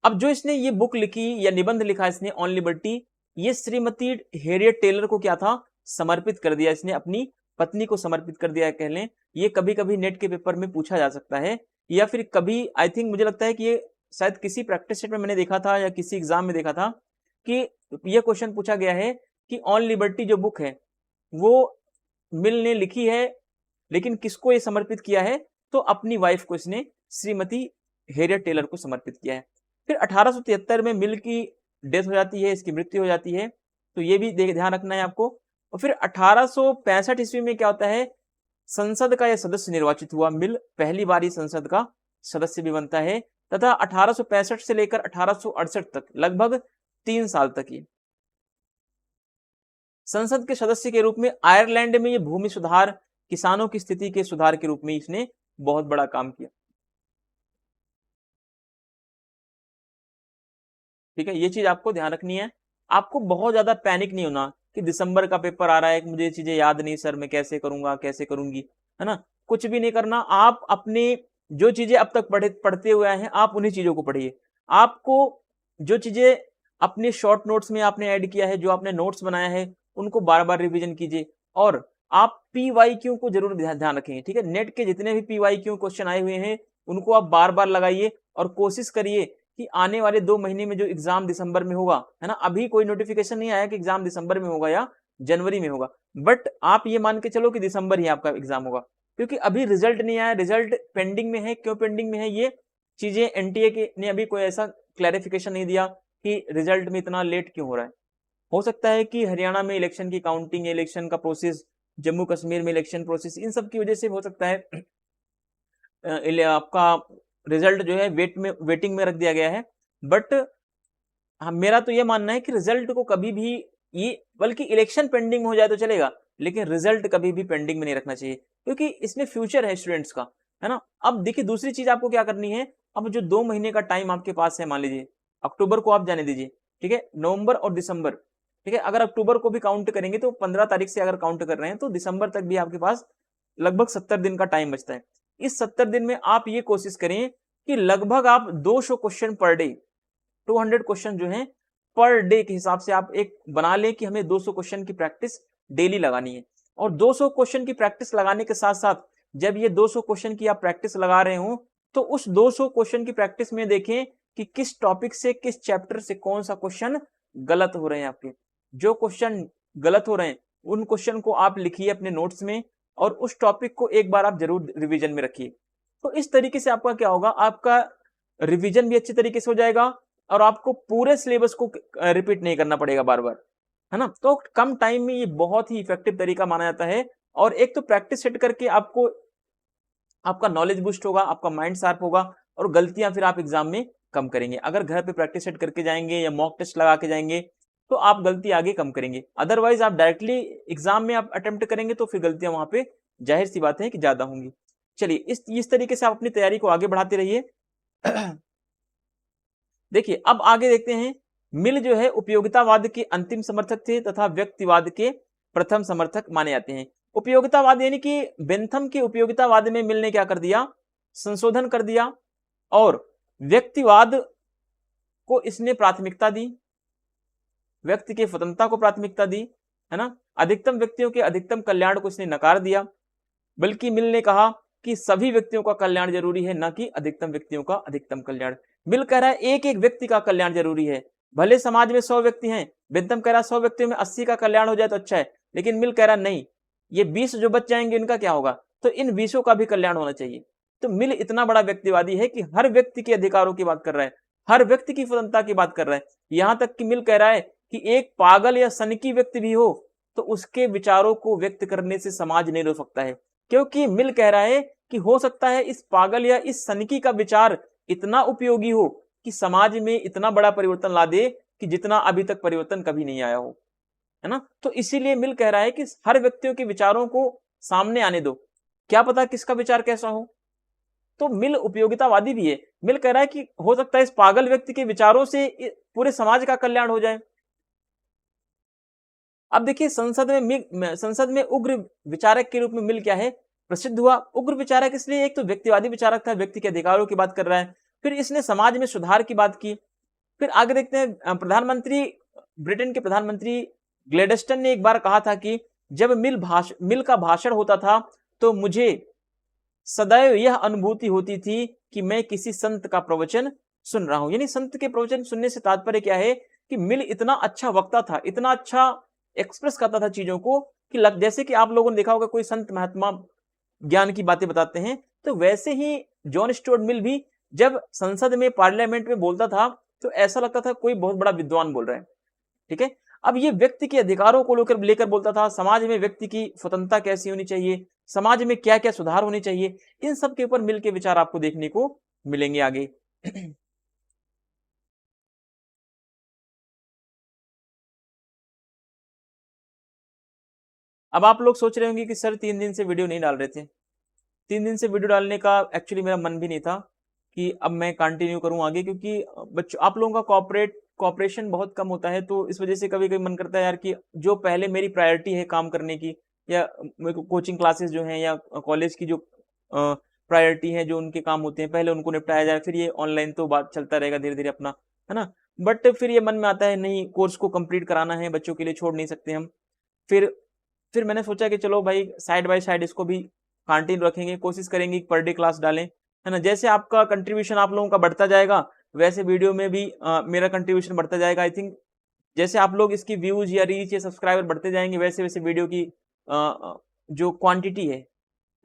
अब जो इसने ये बुक लिखी या निबंध लिखा इसने ऑन लिबर्टी, ये श्रीमती हैरियट टेलर को क्या था, समर्पित कर दिया, इसने अपनी पत्नी को समर्पित कर दिया कह लें। ये कभी कभी नेट के पेपर में पूछा जा सकता है, या फिर कभी आई थिंक मुझे लगता है कि ये शायद किसी प्रैक्टिस सेट में मैंने देखा था या किसी एग्जाम में देखा था कि ये क्वेश्चन पूछा गया है कि ऑन लिबर्टी जो बुक है वो मिल ने लिखी है, लेकिन किसको ये समर्पित किया है, तो अपनी वाइफ को इसने श्रीमती हैरियट टेलर को समर्पित किया है। फिर 1873 में मिल की डेथ हो जाती है, इसकी मृत्यु हो जाती है, तो ये भी ध्यान रखना है आपको। और फिर 1865 ईस्वी में क्या होता है, संसद का यह सदस्य निर्वाचित हुआ, मिल पहली बार ही संसद का सदस्य भी बनता है, तथा 1865 से लेकर 1868 तक लगभग 3 साल तक ही संसद के सदस्य के रूप में आयरलैंड में ये भूमि सुधार, किसानों की स्थिति के सुधार के रूप में इसने बहुत बड़ा काम किया, ठीक है। ये चीज आपको ध्यान रखनी है। आपको बहुत ज्यादा पैनिक नहीं होना कि दिसंबर का पेपर आ रहा है, मुझे ये चीजें याद नहीं सर, मैं कैसे करूंगा कैसे करूंगी, है ना, कुछ भी नहीं करना। आप अपने जो चीजें अब तक पढ़ते हुए आए हैं आप उन्हीं चीजों को पढ़िए। आपको जो चीजें अपने शॉर्ट नोट्स में आपने ऐड किया है, जो आपने नोट्स बनाया है, उनको बार बार रिवीजन कीजिए। और आप PYQ को जरूर ध्यान रखेंगे, ठीक है। नेट के जितने भी PYQ क्वेश्चन आए हुए हैं उनको आप बार बार लगाइए और कोशिश करिए कि आने वाले 2 महीने में जो एग्जाम दिसंबर में होगा, है ना, अभी कोई नोटिफिकेशन नहीं आया कि एग्जाम दिसंबर में होगा या जनवरी में होगा, बट आप ये मान के चलो कि दिसंबर ही आपका एग्जाम होगा, क्योंकि अभी रिजल्ट नहीं आया, रिजल्ट पेंडिंग में है। क्यों पेंडिंग में है, ये चीजें NTA के ने अभी कोई ऐसा क्लैरिफिकेशन नहीं दिया कि रिजल्ट में इतना लेट क्यों हो रहा है। हो सकता है कि हरियाणा में इलेक्शन की काउंटिंग, इलेक्शन का प्रोसेस, जम्मू कश्मीर में इलेक्शन प्रोसेस, इन सब की वजह से हो सकता है आपका रिजल्ट जो है वेटिंग में रख दिया गया है। बट मेरा तो ये मानना है कि रिजल्ट को कभी भी ये, बल्कि इलेक्शन पेंडिंग में हो जाए तो चलेगा, लेकिन रिजल्ट कभी भी पेंडिंग में नहीं रखना चाहिए, क्योंकि इसमें फ्यूचर है स्टूडेंट्स का, है ना। अब देखिए दूसरी चीज आपको क्या करनी है, अब जो 2 महीने का टाइम आपके पास है, मान लीजिए अक्टूबर को आप जाने दीजिए, ठीक है, नवंबर और दिसंबर, ठीक है। अगर अक्टूबर को भी काउंट करेंगे तो 15 तारीख से अगर काउंट कर रहे हैं तो दिसंबर तक भी आपके पास लगभग 70 दिन का टाइम बचता है। इस 70 दिन में आप ये कोशिश करें कि लगभग आप 200 क्वेश्चन पर डे, 200 क्वेश्चन जो है पर डे के हिसाब से आप एक बना लें कि हमें 200 क्वेश्चन की प्रैक्टिस डेली लगानी है। और 200 क्वेश्चन की प्रैक्टिस लगाने के साथ साथ जब ये 200 क्वेश्चन की आप प्रैक्टिस लगा रहे हो तो उस 200 क्वेश्चन की प्रैक्टिस में देखें कि किस टॉपिक से, किस चैप्टर से कौन सा क्वेश्चन गलत हो रहे हैं आपके। जो क्वेश्चन गलत हो रहे हैं उन क्वेश्चन को आप लिखिए अपने नोट्स में और उस टॉपिक को एक बार आप जरूर रिवीजन में रखिए। तो इस तरीके से आपका क्या होगा, आपका रिवीजन भी अच्छी तरीके से हो जाएगा और आपको पूरे सिलेबस को रिपीट नहीं करना पड़ेगा बार बार, है ना। तो कम टाइम में ये बहुत ही इफेक्टिव तरीका माना जाता है। और एक तो प्रैक्टिस सेट करके आपको आपका नॉलेज बूस्ट होगा, आपका माइंड शार्प होगा और गलतियां फिर आप एग्जाम में कम करेंगे। अगर घर पे प्रैक्टिस सेट करके जाएंगे या मॉक टेस्ट लगा के जाएंगे तो आप गलती आगे कम करेंगे। अदरवाइज आप डायरेक्टली एग्जाम में आप अटेम्प्ट करेंगे तो फिर गलतियां वहां पे जाहिर सी बात है कि ज्यादा होंगी। चलिए इस तरीके से आप अपनी तैयारी को आगे बढ़ाते रहिए। देखिए अब आगे देखते हैं, मिल जो है उपयोगितावाद के अंतिम समर्थक थे तथा व्यक्तिवाद के प्रथम समर्थक माने जाते हैं। उपयोगितावाद यानी कि बेंथम के उपयोगितावाद में मिल ने क्या कर दिया, संशोधन कर दिया और व्यक्तिवाद को इसने प्राथमिकता दी, व्यक्ति की स्वतंत्रता को प्राथमिकता दी, है ना। अधिकतम व्यक्तियों के अधिकतम कल्याण को इसने नकार दिया। बल्कि मिल ने कहा कि सभी व्यक्तियों का कल्याण जरूरी है, न कि अधिकतम व्यक्तियों का अधिकतम कल्याण। मिल कह रहा है एक एक व्यक्ति का कल्याण जरूरी है। भले समाज में 100 व्यक्ति हैं, बेंथम कह रहा है 100 व्यक्तियों में 80 का कल्याण हो जाए तो अच्छा है, लेकिन मिल कह रहा नहीं, ये 20 जो बच जाएंगे इनका क्या होगा, तो इन 20 का भी कल्याण होना चाहिए। तो मिल इतना बड़ा व्यक्तिवादी है कि हर व्यक्ति के अधिकारों की बात कर रहा है, हर व्यक्ति की स्वतंत्रता की बात कर रहा है। यहां तक कि मिल कह रहा है कि एक पागल या सनकी व्यक्ति भी हो तो उसके विचारों को व्यक्त करने से समाज नहीं रोक सकता है, क्योंकि मिल कह रहा है कि हो सकता है इस पागल या इस सनकी का विचार इतना उपयोगी हो कि समाज में इतना बड़ा परिवर्तन ला दे कि जितना अभी तक परिवर्तन कभी नहीं आया हो, है ना। तो इसीलिए मिल कह रहा है कि हर व्यक्तियों के विचारों को सामने आने दो, क्या पता किसका विचार कैसा हो। तो मिल उपयोगितावादी भी है। मिल कह रहा है कि हो सकता है इस पागल व्यक्ति के विचारों से पूरे समाज का कल्याण हो जाए। अब देखिए संसद में उग्र विचारक के रूप में मिल क्या है, प्रसिद्ध हुआ। उग्र विचारक इसलिए, एक तो व्यक्तिवादी विचारक था, व्यक्ति के अधिकारों की बात कर रहा है, फिर इसने समाज में सुधार की बात की। फिर आगे देखते हैं, ब्रिटेन के प्रधानमंत्री ग्लैडस्टन ने एक बार कहा था कि जब मिल का भाषण होता था तो मुझे सदैव यह अनुभूति होती थी कि मैं किसी संत का प्रवचन सुन रहा हूं। यानी संत के प्रवचन सुनने से तात्पर्य क्या है कि मिल इतना अच्छा वक्ता था, इतना अच्छा एक्सप्रेस करता था चीजों को कि जैसे कि आप लोगों ने देखा होगा कोई संत महात्मा ज्ञान की बातें बताते हैं, तो वैसे ही जॉन स्टुअर्ट मिल भी जब संसद में पार्लियामेंट में बोलता था तो ऐसा लगता था कोई बहुत बड़ा विद्वान बोल रहा है। ठीक है, अब ये व्यक्ति के अधिकारों को लेकर बोलता था, समाज में व्यक्ति की स्वतंत्रता कैसी होनी चाहिए, समाज में क्या क्या सुधार होने चाहिए, इन सब के ऊपर मिल के विचार आपको देखने को मिलेंगे आगे। अब आप लोग सोच रहे होंगे कि सर 3 दिन से वीडियो नहीं डाल रहे थे। 3 दिन से वीडियो डालने का एक्चुअली मेरा मन भी नहीं था कि अब मैं कंटिन्यू करूं आगे, क्योंकि बच्चों आप लोगों का कॉपरेशन बहुत कम होता है, तो इस वजह से कभी कभी मन करता है यार कि जो पहले मेरी प्रायोरिटी है काम करने की, या कोचिंग क्लासेस जो हैं या कॉलेज की जो प्रायोरिटी है, जो उनके काम होते हैं पहले उनको निपटाया जाए, फिर ये ऑनलाइन तो बात चलता रहेगा धीरे धीरे अपना, है ना। बट फिर ये मन में आता है नहीं, कोर्स को कंप्लीट कराना है, बच्चों के लिए छोड़ नहीं सकते हम। फिर मैंने सोचा कि चलो भाई साइड बाय साइड इसको भी कंटिन्यू रखेंगे, कोशिश करेंगे पर डे क्लास डालें, है ना। जैसे आपका कंट्रीब्यूशन आप लोगों का बढ़ता जाएगा वैसे वीडियो में भी मेरा कंट्रीब्यूशन बढ़ता जाएगा। आई थिंक जैसे आप लोग इसकी व्यूज या रीच या सब्सक्राइबर बढ़ते जाएंगे वैसे वैसे वीडियो की जो क्वांटिटी है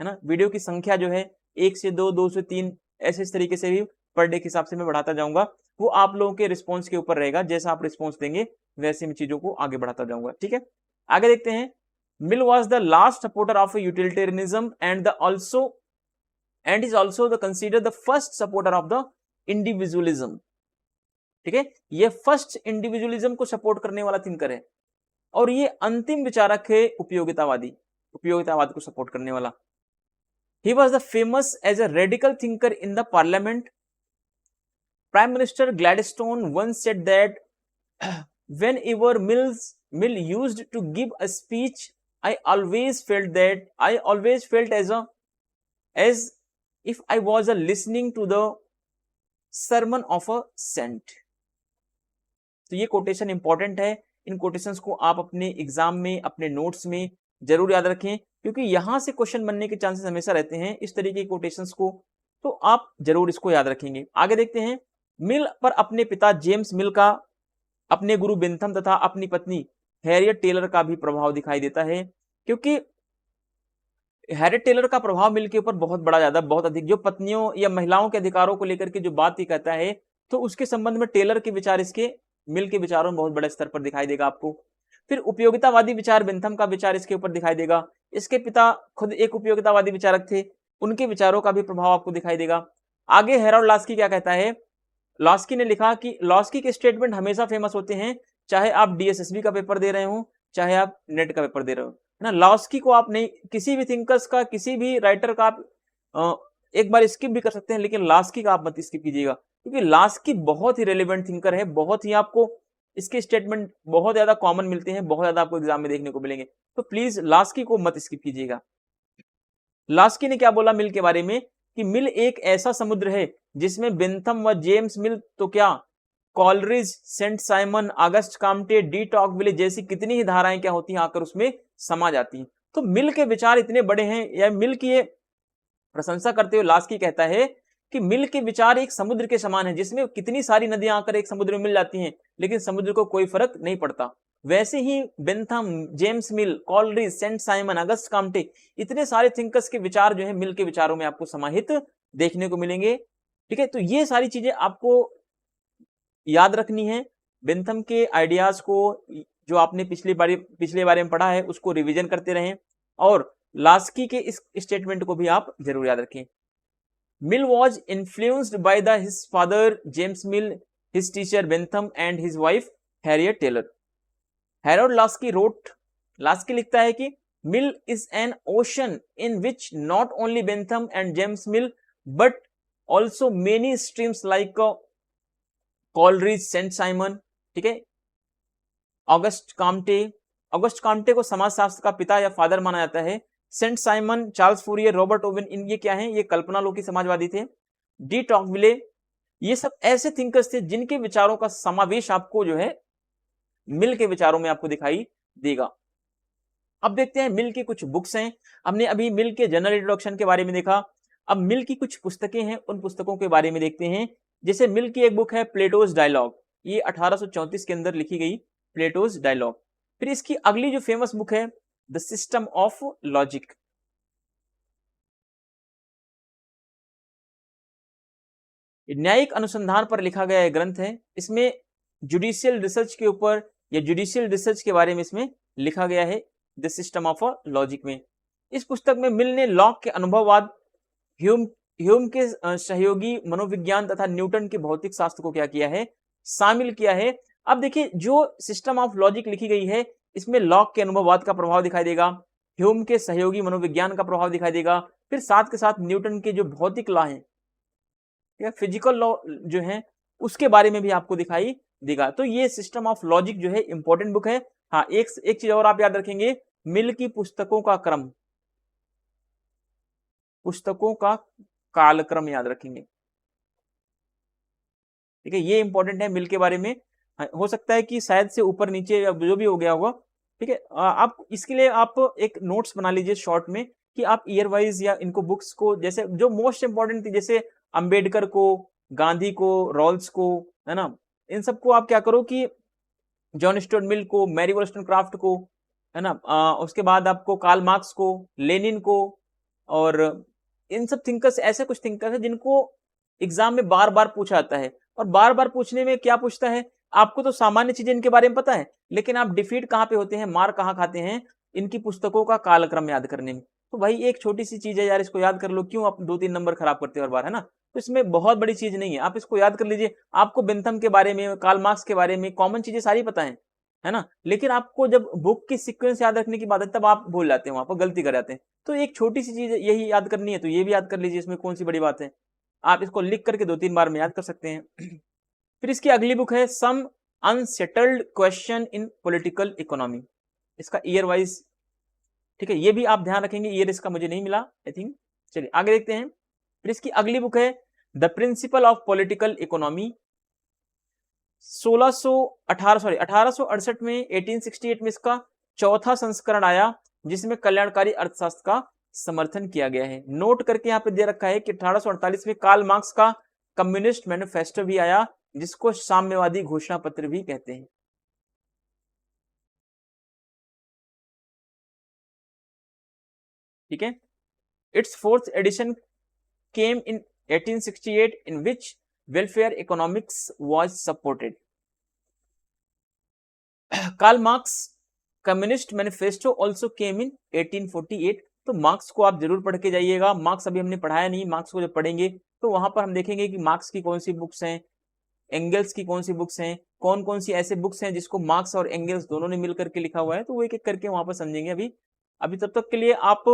ना, वीडियो की संख्या जो है 1 से 2, 2 से 3, ऐसे इस तरीके से भी पर डे के हिसाब से मैं बढ़ाता जाऊंगा। वो आप लोगों के रिस्पॉन्स के ऊपर रहेगा, जैसा आप रिस्पॉन्स देंगे वैसे मैं चीजों को आगे बढ़ाता जाऊंगा। ठीक है, आगे देखते हैं। Mill was the last supporter of utilitarianism and is also considered the first supporter of the individualism. ठीक है, ये फर्स्ट इंडिविजुअलिज्म को सपोर्ट करने वाला थिंकर है, और ये अंतिम विचारक है उपयोगितावाद को सपोर्ट करने वाला। He was the famous as a radical thinker in the parliament. Prime Minister Gladstone once said that whenever Mill used to give a speech, I always felt as if I was listening to the sermon of a saint. तो ये quotation important है, इन quotations को आप अपने exam में अपने notes में जरूर याद रखें, क्योंकि यहां से क्वेश्चन बनने के चांसेस हमेशा रहते हैं इस तरीके की कोटेशंस को, तो आप जरूर इसको याद रखेंगे। आगे देखते हैं। मिल पर अपने पिता जेम्स मिल का, अपने गुरु बेंथम तथा अपनी पत्नी हैरियट टेलर का भी प्रभाव दिखाई देता है, क्योंकि हैरियट टेलर का प्रभाव मिल के ऊपर बहुत अधिक, जो पत्नियों या महिलाओं के अधिकारों को लेकर के जो बात ही कहता है, तो उसके संबंध में टेलर के विचार इसके मिल के विचारों में बहुत बड़े स्तर पर दिखाई देगा आपको। फिर उपयोगितावादी विचार बेंथम का विचार इसके ऊपर दिखाई देगा। इसके पिता खुद एक उपयोगितावादी विचारक थे, उनके विचारों का भी प्रभाव आपको दिखाई देगा। आगे हेरोल्ड लॉस्की क्या कहता है, लॉस्की ने लिखा कि लॉस्की के स्टेटमेंट हमेशा फेमस होते हैं, चाहे आप डीएसएसबी का पेपर दे रहे हो, चाहे आप नेट का पेपर दे रहे हो, है ना। लॉस्की को आप नहीं, किसी भी थिंकर्स का, किसी भी राइटर का आप एक बार स्किप भी कर सकते हैं, लेकिन लॉस्की का आप मत स्किप कीजिएगा, क्योंकि लॉस्की बहुत ही रेलेवेंट थिंकर है, बहुत ही आपको इसके स्टेटमेंट बहुत ज्यादा कॉमन मिलते हैं, बहुत ज्यादा आपको एग्जाम में देखने को मिलेंगे, तो प्लीज लॉस्की को मत स्किप कीजिएगा। लॉस्की ने क्या बोला मिल के बारे में कि मिल एक ऐसा समुद्र है जिसमें बेंथम व जेम्स मिल, तो क्या Coleridge, Saint Simon, August Comte, de Tocqueville जैसी कितनी ही धाराएं क्या होती हैं आकर उसमें समा जाती हैं। तो मिल के विचार इतने बड़े हैं, या मिल की ये प्रशंसा करते हुए लास्की कहता है कि मिल के विचार एक समुद्र के समान है, जिसमें कितनी सारी नदियां आकर एक समुद्र में मिल जाती हैं, लेकिन समुद्र को कोई फर्क नहीं पड़ता। वैसे ही Bentham, James Mill, Coleridge, Saint Simon, August Comte, इतने सारे थिंकर्स के विचार जो है मिल के विचारों में आपको समाहित देखने को मिलेंगे। ठीक है, तो ये सारी चीजें आपको याद रखनी है। बेंथम के आइडियाज को जो आपने पिछले बारे में पढ़ा है उसको रिवीजन करते रहें, और लास्की के इस स्टेटमेंट को भी आप जरूर याद रखें। Mill was influenced by his father James Mill, his teacher Bentham and his wife Harriet Taylor. Harold Laski wrote, Laski लिखता है कि Mill is an ocean in which not only Bentham and James Mill but also many streams like Coleridge, Saint Simon, ठीक है, August Comte को समाजशास्त्र का पिता या फादर माना जाता है। Saint Simon, Charles Fourier, Robert Owen, इन ये क्या हैं? ये कल्पनालोकी समाजवादी थे। डी टॉकविले, ये सब ऐसे थिंकर्स थे जिनके विचारों का समावेश आपको जो है मिल के विचारों में आपको दिखाई देगा। अब देखते हैं मिल की कुछ बुक्स हैं। हमने अभी मिल के जनरल इंट्रोडक्शन के बारे में देखा, अब मिल की कुछ पुस्तकें हैं, उन पुस्तकों के बारे में देखते हैं। जैसे मिल की एक बुक है प्लेटोज डायलॉग, ये 1834 के अंदर लिखी गई, प्लेटोज डायलॉग। फिर इसकी अगली जो फेमस बुक है द सिस्टम ऑफ लॉजिक, न्यायिक अनुसंधान पर लिखा गया ग्रंथ है। इसमें जुडिशियल रिसर्च के ऊपर या जुडिशियल रिसर्च के बारे में इसमें लिखा गया है द सिस्टम ऑफ लॉजिक में। इस पुस्तक में मिल ने लॉक के अनुभववाद, ह्यूम के सहयोगी मनोविज्ञान तथा न्यूटन के भौतिक शास्त्र को क्या किया है? शामिल किया है। अब देखिए जो सिस्टम ऑफ लॉजिक लिखी गई है इसमें लॉक के अनुभववाद का प्रभाव दिखाई देगा, ह्यूम के सहयोगी मनोविज्ञान का प्रभाव दिखाई देगा, फिर साथ के साथ न्यूटन के जो भौतिक लॉ हैं या फिजिकल लॉ जो है उसके बारे में भी आपको दिखाई देगा। तो ये सिस्टम ऑफ लॉजिक जो है इंपॉर्टेंट बुक है। हाँ, एक चीज और आप याद रखेंगे, मिल की पुस्तकों का क्रम, पुस्तकों का कालक्रम याद रखेंगे। ठीक है, ये इंपॉर्टेंट है मिल के बारे में। हो सकता है कि शायद से ऊपर नीचे या जो भी हो गया होगा। ठीक है, आप इसके लिए आप एक नोट्स बना लीजिए शॉर्ट में कि आप ईयर वाइज या इनको बुक्स को, जैसे जो मोस्ट इंपॉर्टेंट थी जैसे अंबेडकर को, गांधी को, रॉल्स को, है ना, इन सबको आप क्या करो कि जॉन स्टुअर्ट मिल को, मैरी वॉलस्टोनक्राफ्ट को, है ना, उसके बाद आपको कार्ल मार्क्स को, लेनिन को, और इन सब थिंकर्स, ऐसे कुछ थिंकर्स है जिनको एग्जाम में बार बार पूछा जाता है। और बार बार पूछने में क्या पूछता है, आपको तो सामान्य चीजें इनके बारे में पता है, लेकिन आप डिफीट कहाँ पे होते हैं, मार कहाँ खाते हैं, इनकी पुस्तकों का कालक्रम याद करने में। तो भाई एक छोटी सी चीज है यार, इसको याद कर लो, क्यों आप 2-3 नंबर खराब करते हो हर बार, है ना। तो इसमें बहुत बड़ी चीज नहीं है, आप इसको याद कर लीजिए। आपको बेंथम के बारे में, कार्ल मार्क्स के बारे में कॉमन चीजें सारी पता है ना, लेकिन आपको जब बुक की सीक्वेंस याद रखने की बात है तब आप भूल जाते हैं, वहां पर गलती कर जाते हैं। तो एक छोटी सी चीज यही याद करनी है, तो ये भी याद कर लीजिए, इसमें कौन सी बड़ी बात है। आप इसको लिख करके 2-3 बार में याद कर सकते हैं। फिर इसकी अगली बुक है some unsettled question in political economy, इसका ईयर वाइज, ठीक है, ये भी आप ध्यान रखेंगे, ईयर इसका मुझे नहीं मिला आई थिंक। चलिए आगे देखते हैं। फिर इसकी अगली बुक है the principle of political economy, 1868 में 1868 में इसका चौथा संस्करण आया, जिसमें कल्याणकारी अर्थशास्त्र का समर्थन किया गया है। नोट करके यहाँ पे दे रखा है कि 1848 में कार्ल मार्क्स का कम्युनिस्ट मैनिफेस्टो भी आया, जिसको साम्यवादी घोषणा पत्र भी कहते हैं। ठीक है, it's 4th edition came in 1868 in which welfare economics was supported. Karl Marx communist manifesto also came in 1848। तो मार्क्स को आप जरूर पढ़ के जाइएगा। मार्क्स अभी हमने पढ़ाया नहीं, मार्क्स को जब पढ़ेंगे तो वहां पर हम देखेंगे कि मार्क्स की कौन सी बुक्स हैं, एंगल्स की कौन सी बुक्स हैं, कौन कौन सी ऐसे बुक्स हैं जिसको मार्क्स और एंगल्स दोनों ने मिल करके लिखा हुआ है, तो वो एक एक करके वहां पर समझेंगे। अभी तब तक के लिए आप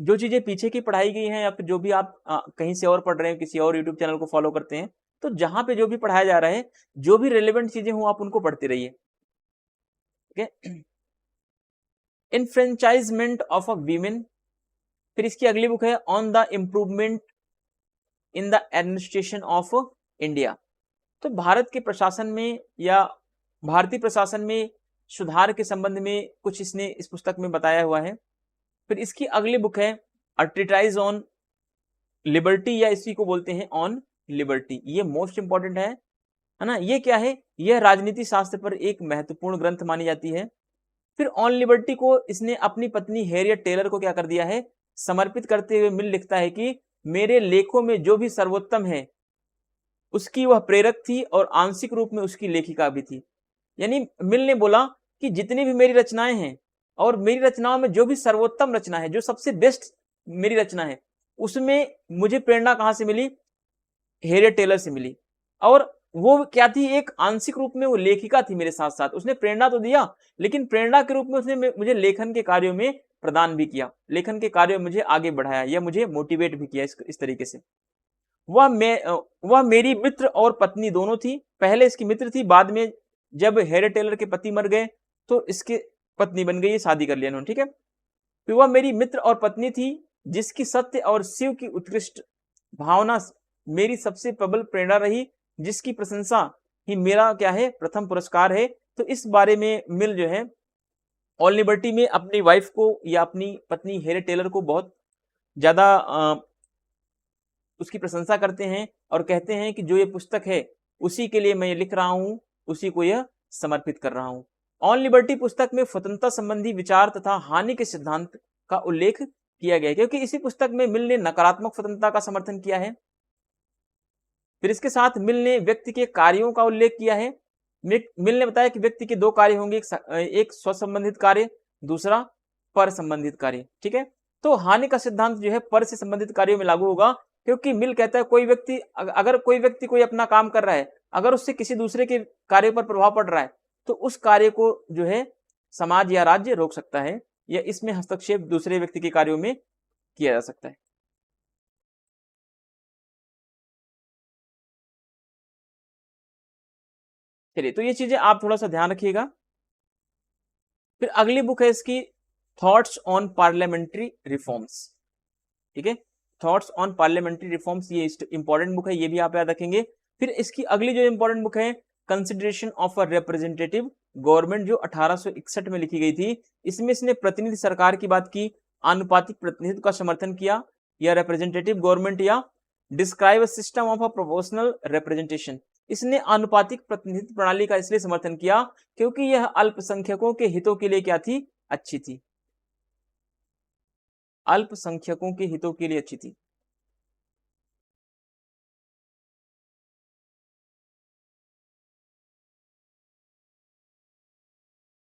जो चीजें पीछे की पढ़ाई गई हैं या फिर जो भी आप कहीं से और पढ़ रहे हैं, किसी और यूट्यूब चैनल को फॉलो करते हैं, तो जहां पे जो भी पढ़ाया जा रहा है, जो भी रेलेवेंट चीजें हो आप उनको पढ़ते रहिए। ठीक है, इनफ्रेंचाइजमेंट ऑफ अ वीमेन। फिर इसकी अगली बुक है on the improvement in the administration of India. तो भारत के प्रशासन में या भारतीय प्रशासन में सुधार के संबंध में कुछ इसने इस पुस्तक में बताया हुआ है। फिर इसकी अगली बुक है अ ट्रीटाइज ऑन लिबर्टी या इसी को बोलते हैं ऑन लिबर्टी, ये मोस्ट इंपॉर्टेंट है ना। ये क्या है, यह राजनीति शास्त्र पर एक महत्वपूर्ण ग्रंथ मानी जाती है। फिर ऑन लिबर्टी को इसने अपनी पत्नी हैरियट टेलर को क्या कर दिया है, समर्पित करते हुए मिल लिखता है कि मेरे लेखों में जो भी सर्वोत्तम है उसकी वह प्रेरक थी और आंशिक रूप में उसकी लेखिका भी थी। यानी मिल ने बोला कि जितनी भी मेरी रचनाएं हैं और मेरी रचनाओं में जो भी सर्वोत्तम रचना है, जो सबसे बेस्ट मेरी रचना है, उसमें मुझे प्रेरणा कहां से मिली, हैरियट टेलर से मिली। और वो क्या थी, एक आंशिक रूप में वो लेखिका थी मेरे साथ साथ। उसने प्रेरणा तो दिया, लेकिन प्रेरणा के रूप में उसने मुझे लेखन के कार्यों में प्रदान भी किया, लेखन के कार्यों में मुझे आगे बढ़ाया या मुझे मोटिवेट भी किया इस तरीके से। वह मेरी मित्र और पत्नी दोनों थी। पहले इसकी मित्र थी, बाद में जब हैरियट टेलर के पति मर गए तो इसके पत्नी बन गई, शादी कर लिया इन्होंने, ठीक है। फिर वह मेरी मित्र और पत्नी थी जिसकी सत्य और शिव की उत्कृष्ट भावना मेरी सबसे प्रबल प्रेरणा रही, जिसकी प्रशंसा ही मेरा क्या है, प्रथम पुरस्कार है। तो इस बारे में मिल जो है ऑन लिबर्टी में अपनी वाइफ को या अपनी पत्नी हैरियट टेलर को बहुत ज्यादा उसकी प्रशंसा करते हैं और कहते हैं कि जो ये पुस्तक है उसी के लिए मैं ये लिख रहा हूं, उसी को यह समर्पित कर रहा हूं। ऑन लिबर्टी पुस्तक में स्वतंत्रता संबंधी विचार तथा हानि के सिद्धांत का उल्लेख किया गया, क्योंकि इसी पुस्तक में मिल ने नकारात्मक स्वतंत्रता का समर्थन किया है। फिर इसके साथ मिल ने व्यक्ति के कार्यों का उल्लेख किया है। मिल ने बताया कि व्यक्ति के दो कार्य होंगे, एक स्व संबंधित कार्य, दूसरा पर संबंधित कार्य, ठीक है। तो हानि का सिद्धांत जो है पर से संबंधित कार्यों में लागू होगा, क्योंकि मिल कहता है कोई व्यक्ति अगर कोई अपना काम कर रहा है, अगर उससे किसी दूसरे के कार्य पर प्रभाव पड़ रहा है तो उस कार्य को जो है समाज या राज्य रोक सकता है, या इसमें हस्तक्षेप दूसरे व्यक्ति के कार्यों में किया जा सकता है। चलिए, तो ये चीजें आप थोड़ा सा ध्यान रखिएगा। फिर अगली बुक है इसकी थॉट्स ऑन पार्लियामेंट्री रिफॉर्म्स, ठीक है। थॉट्स ऑन पार्लियामेंट्री रिफॉर्म्स, ये इंपॉर्टेंट बुक है, ये भी आप याद रखेंगे। फिर इसकी अगली जो इंपॉर्टेंट बुक है consideration of a representative government, जो 1861 में लिखी गई थी। इसमें इसने प्रतिनिधि सरकार की बात की, आनुपातिक प्रतिनिधित्व का समर्थन किया या रिप्रेजेंटेटिव गवर्नमेंट, या describe a system of a proportional representation. इसने आनुपातिक प्रतिनिधित्व प्रणाली का इसलिए समर्थन किया क्योंकि यह अल्पसंख्यकों के हितों के लिए क्या थी, अच्छी थी, अल्पसंख्यकों के हितों के लिए अच्छी थी।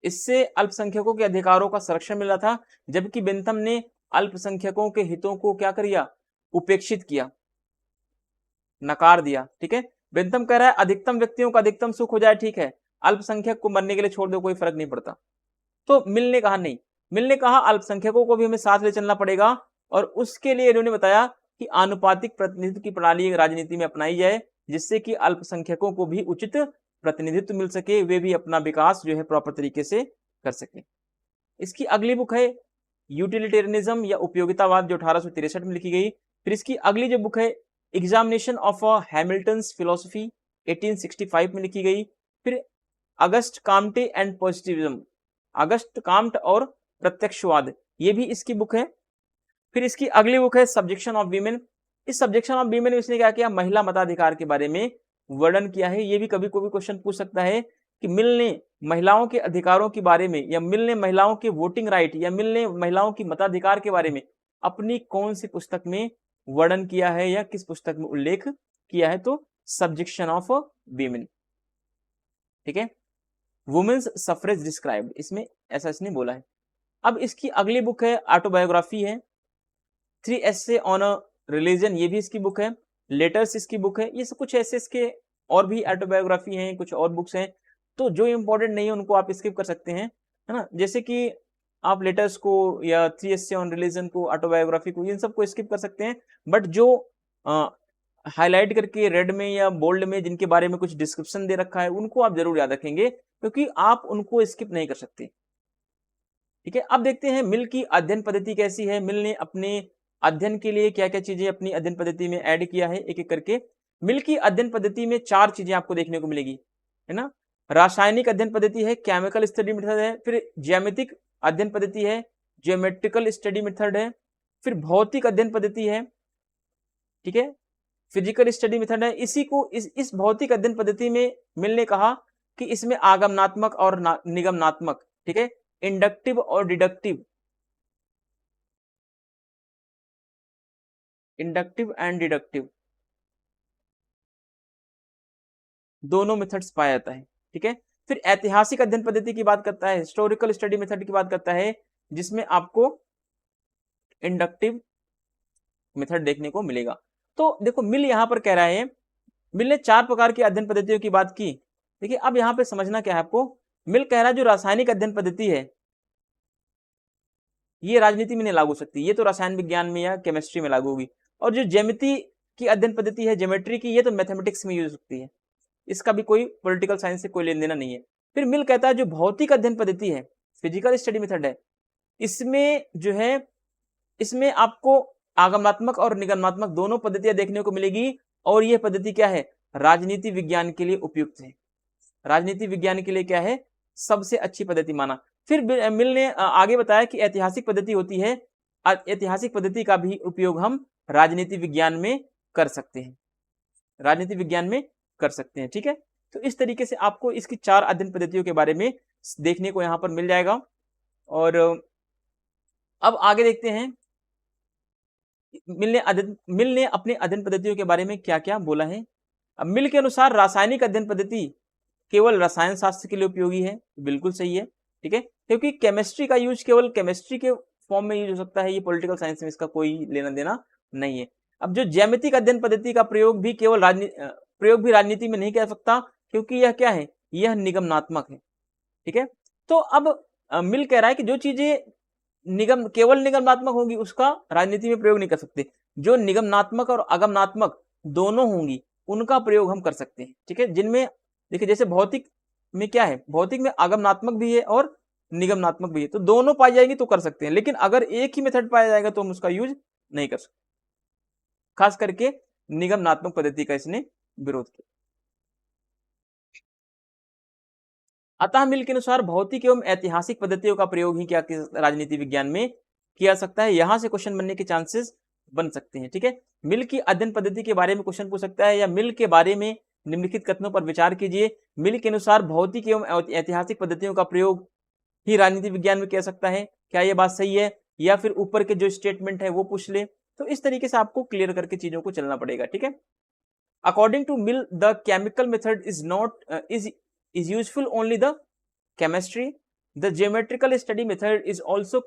इससे अल्पसंख्यकों के अधिकारों का संरक्षण मिला था, जबकि बेंथम ने अल्पसंख्यकों के हितों को क्या किया, उपेक्षित किया, नकार दिया, ठीक है। बेंथम कह रहा है अधिकतम व्यक्तियों का अधिकतम सुख हो जाए, ठीक है, अल्पसंख्यक को मरने के लिए छोड़ दो, कोई फर्क नहीं पड़ता। तो मिल ने कहा नहीं, मिल ने कहा अल्पसंख्यकों को भी हमें साथ ले चलना पड़ेगा, और उसके लिए इन्होंने बताया कि आनुपातिक प्रतिनिधित्व की प्रणाली राजनीति में अपनाई जाए, जिससे कि अल्पसंख्यकों को भी उचित प्रतिनिधित्व मिल सके, वे भी अपना विकास जो है प्रॉपर तरीके से कर सके। इसकी अगली बुक है यूटिलिटेरियनिज्म या उपयोगितावाद, जो 1863 में लिखी गई। फिर इसकी अगली जो बुक है एग्जामिनेशन ऑफ हैमिल्टन्स फिलोसफी, 1865 में लिखी गई। फिर Auguste Comte and positivism, Auguste Comte और प्रत्यक्षवाद, ये भी इसकी बुक है। फिर इसकी अगली बुक है सब्जेक्शन ऑफ वीमेन। इस सब्जेक्शन ऑफ वीमेन में इसने क्या किया, महिला मताधिकार के बारे में वर्णन किया है। ये भी कभी कोई क्वेश्चन पूछ सकता है कि मिल ने महिलाओं के अधिकारों के बारे में, या मिल ने महिलाओं के वोटिंग राइट, या मिल ने महिलाओं की मताधिकार के बारे में अपनी कौन सी पुस्तक में वर्णन किया है, या किस पुस्तक में उल्लेख किया है। तो सब्जेक्शन ऑफ वीमेन, ठीक है, वुमेन्स सफरेज डिस्क्राइब्ड, इसमें ऐसा इसने बोला है। अब इसकी अगली बुक है ऑटोबायोग्राफी है, 3 एसे ऑन अ रिलीजन, ये भी इसकी बुक है। लेटर्स इसकी बुक है। ये सब कुछ ऐसे इसके और भी ऑटोबायोग्राफी हैं, कुछ और बुक्स हैं, तो जो इंपॉर्टेंट नहीं है उनको आप स्किप कर सकते हैं, है ना। जैसे कि आप लेटर्स को या 3 एसे ऑन रिलीजन को, ऑटोबायोग्राफी को, इन सबको स्किप कर सकते हैं। बट जो हाईलाइट करके रेड में या बोल्ड में जिनके बारे में कुछ डिस्क्रिप्शन दे रखा है, उनको आप जरूर याद रखेंगे, क्योंकि आप उनको स्किप नहीं कर सकते, ठीक है। अब देखते हैं मिल की अध्ययन पद्धति कैसी है। मिल ने अपने अध्ययन के लिए क्या क्या चीजें अपनी अध्ययन पद्धति में ऐड किया है, एक एक करके। मिल की अध्ययन पद्धति में 4 चीजें आपको देखने को मिलेगी, है ना। रासायनिक अध्ययन पद्धति है, केमिकल स्टडी मेथड है, फिर ज्यामितिक अध्ययन पद्धति है, ज्योमेट्रिकल स्टडी मेथड है, फिर भौतिक अध्ययन पद्धति है, ठीक है, फिजिकल स्टडी मेथड है। इसी को इस भौतिक अध्ययन पद्धति में मिल ने कहा कि इसमें आगमनात्मक और निगमनात्मक, ठीक है, इंडक्टिव और डिडक्टिव, इंडक्टिव एंड डिडक्टिव दोनों मेथड्स पाया जाता है, ठीक है। फिर ऐतिहासिक अध्ययन पद्धति की बात करता है, हिस्टोरिकल स्टडी मेथड की बात करता है, जिसमें आपको इंडक्टिव मेथड देखने को मिलेगा। तो देखो मिल यहां पर कह रहा है, मिल ने 4 प्रकार की अध्ययन पद्धतियों की बात की। देखिए अब यहां पे समझना क्या है आपको, मिल कह रहा है जो रासायनिक अध्ययन पद्धति है ये राजनीति में नहीं लागू हो सकती, ये तो रसायन विज्ञान में या केमिस्ट्री में लागू होगी। और जो ज्यामिति की अध्ययन पद्धति है, ज्योमेट्री की, ये तो मैथमेटिक्स में यूज हो सकती है, इसका भी कोई पॉलिटिकल साइंस से कोई लेन देना नहीं है। फिर मिल कहता है जो भौतिक अध्ययन पद्धति है, फिजिकल स्टडी मेथड है, इसमें जो है इसमें आपको आगमनात्मक और निगमनात्मक दोनों पद्धतियां देखने को मिलेगी। और यह पद्धति क्या है, राजनीति विज्ञान के लिए उपयुक्त है, राजनीति विज्ञान के लिए क्या है, सबसे अच्छी पद्धति माना। फिर मिल ने आगे बताया कि ऐतिहासिक पद्धति होती है, ऐतिहासिक पद्धति का भी उपयोग हम राजनीति विज्ञान में कर सकते हैं, राजनीति विज्ञान में कर सकते हैं, ठीक है। तो इस तरीके से आपको इसकी 4 अध्ययन पद्धतियों के बारे में देखने को यहां पर मिल जाएगा। और अब आगे देखते हैं मिल ने अपने अध्ययन पद्धतियों के बारे में क्या क्या बोला है। अब मिल के अनुसार रासायनिक अध्ययन पद्धति केवल रसायन शास्त्र के लिए उपयोगी है, बिल्कुल सही है, ठीक है, क्योंकि केमिस्ट्री का यूज केवल केमिस्ट्री के फॉर्म में यूज हो सकता है, ये पॉलिटिकल साइंस में इसका कोई लेना देना नहीं है। अब जो ज्यामितिक अध्ययन पद्धति का प्रयोग भी राजनीति में नहीं कर सकता, क्योंकि यह क्या है, यह निगमनात्मक है, ठीक है। तो अब मिल कह रहा है कि जो चीजें केवल निगमनात्मक होंगी उसका राजनीति में प्रयोग नहीं कर सकते, जो निगमनात्मक और आगमनात्मक दोनों होंगी उनका प्रयोग हम कर सकते हैं, ठीक है। जिनमें देखिए जैसे भौतिक में क्या है, भौतिक में आगमनात्मक भी है और निगमनात्मक भी है, तो दोनों पाई जाएगी तो कर सकते हैं। लेकिन अगर एक ही मेथड पाया जाएगा तो हम उसका यूज नहीं कर सकते, खास करके निगमनात्मक पद्धति का इसने विरोध किया। अतः मिल के अनुसार भौतिक एवं ऐतिहासिक पद्धतियों का प्रयोग ही क्या राजनीति विज्ञान में किया सकता है, यहां से क्वेश्चन बनने के चांसेस बन सकते हैं, ठीक है। मिल की अध्ययन पद्धति के बारे में क्वेश्चन पूछ सकता है, या मिल के बारे में निम्नलिखित कथनों पर विचार कीजिए। मिल के अनुसार भौतिक एवं ऐतिहासिक पद्धतियों का प्रयोग ही राजनीति विज्ञान में किया सकता है, क्या यह बात सही है, या फिर ऊपर के जो स्टेटमेंट है वो पूछ ले। तो इस तरीके से आपको क्लियर करके चीजों को चलना पड़ेगा, ठीक है। According to Mill the chemical method is useful only the chemistry. The geometrical study method is also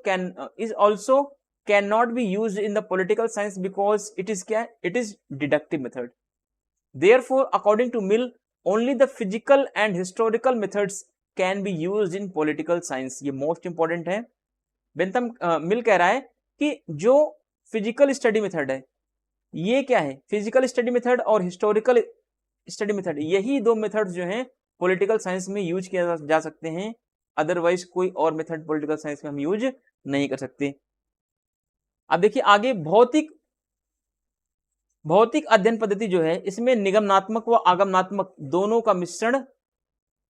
cannot be used in the political science because it is deductive method. Therefore, according to Mill, only the physical and historical methods can be used in political science. ये most important है। Bentham मिल कह रहा है कि जो physical study method है, ये क्या है, फिजिकल स्टडी मेथड और हिस्टोरिकल स्टडी मेथड, यही दो मेथड्स जो हैं पॉलिटिकल साइंस में यूज किया जा सकते हैं, अदरवाइज कोई और मेथड पॉलिटिकल साइंस में हम यूज नहीं कर सकते। अब देखिए आगे भौतिक अध्ययन पद्धति जो है इसमें निगमनात्मक व आगमनात्मक दोनों का मिश्रण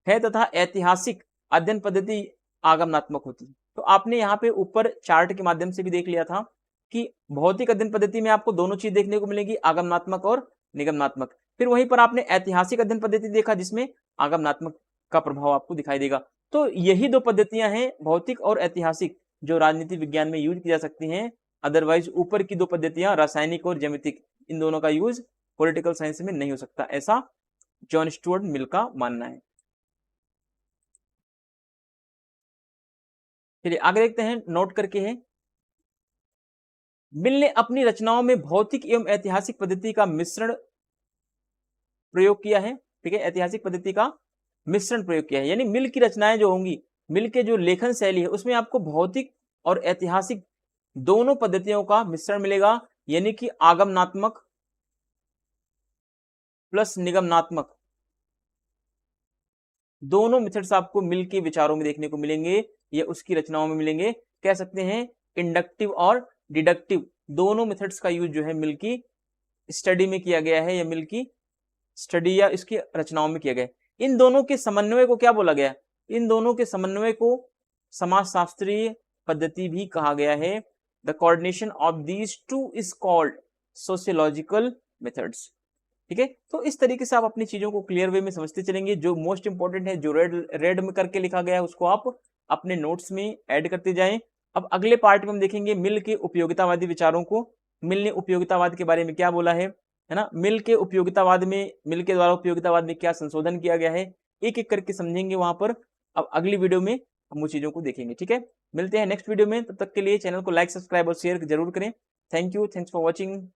है, तथा ऐतिहासिक अध्ययन पद्धति आगमनात्मक होती है। तो आपने यहाँ पे ऊपर चार्ट के माध्यम से भी देख लिया था कि भौतिक अध्ययन पद्धति में आपको दोनों चीज देखने को मिलेगी, आगमनात्मक और निगमनात्मक। फिर वहीं पर आपने ऐतिहासिक अध्ययन पद्धति देखा जिसमें आगमनात्मक का प्रभाव आपको दिखाई देगा। तो यही दो पद्धतियां हैं, भौतिक और ऐतिहासिक, जो राजनीति विज्ञान में यूज की जा सकती हैं। अदरवाइज ऊपर की दो पद्धतियां रासायनिक और ज्यामितिक, इन दोनों का यूज पॉलिटिकल साइंस में नहीं हो सकता, ऐसा जॉन स्टुअर्ट मिल का मानना है। चलिए आगे देखते हैं, नोट करके है। मिल ने अपनी रचनाओं में भौतिक एवं ऐतिहासिक पद्धति का मिश्रण प्रयोग किया है, ठीक है, ऐतिहासिक पद्धति का मिश्रण प्रयोग किया है। यानी मिल की रचनाएं जो होंगी, मिल के जो लेखन शैली है उसमें आपको भौतिक और ऐतिहासिक दोनों पद्धतियों का मिश्रण मिलेगा, यानी कि आगमनात्मक प्लस निगमनात्मक दोनों मेथड्स आपको मिल के विचारों में देखने को मिलेंगे, या उसकी रचनाओं में मिलेंगे। कह सकते हैं इंडक्टिव और डिडक्टिव दोनों मेथड्स का यूज जो है मिल की स्टडी में किया गया है, या मिल की स्टडी या इसकी रचनाओं में किया गया। इन दोनों के समन्वय को क्या बोला गया, इन दोनों के समन्वय को समाजशास्त्रीय पद्धति भी कहा गया है। The coordination of these two is called sociological methods. ठीक है, तो इस तरीके से आप अपनी चीजों को क्लियर वे में समझते चलेंगे। जो मोस्ट इंपॉर्टेंट है, जो रेड में करके लिखा गया है, उसको आप अपने नोट्स में ऐड करते जाएं। अब अगले पार्ट में हम देखेंगे मिल के उपयोगितावादी विचारों को। मिल ने उपयोगितावाद के बारे में क्या बोला है ना, मिल के उपयोगितावाद में, मिल के द्वारा उपयोगितावाद में क्या संशोधन किया गया है, एक एक करके समझेंगे वहां पर। अब अगली वीडियो में हम उन चीजों को देखेंगे। ठीक है, मिलते हैं नेक्स्ट वीडियो में, तब तक के लिए चैनल को लाइक, सब्सक्राइब और शेयर जरूर करें। Thank you, thanks for watching.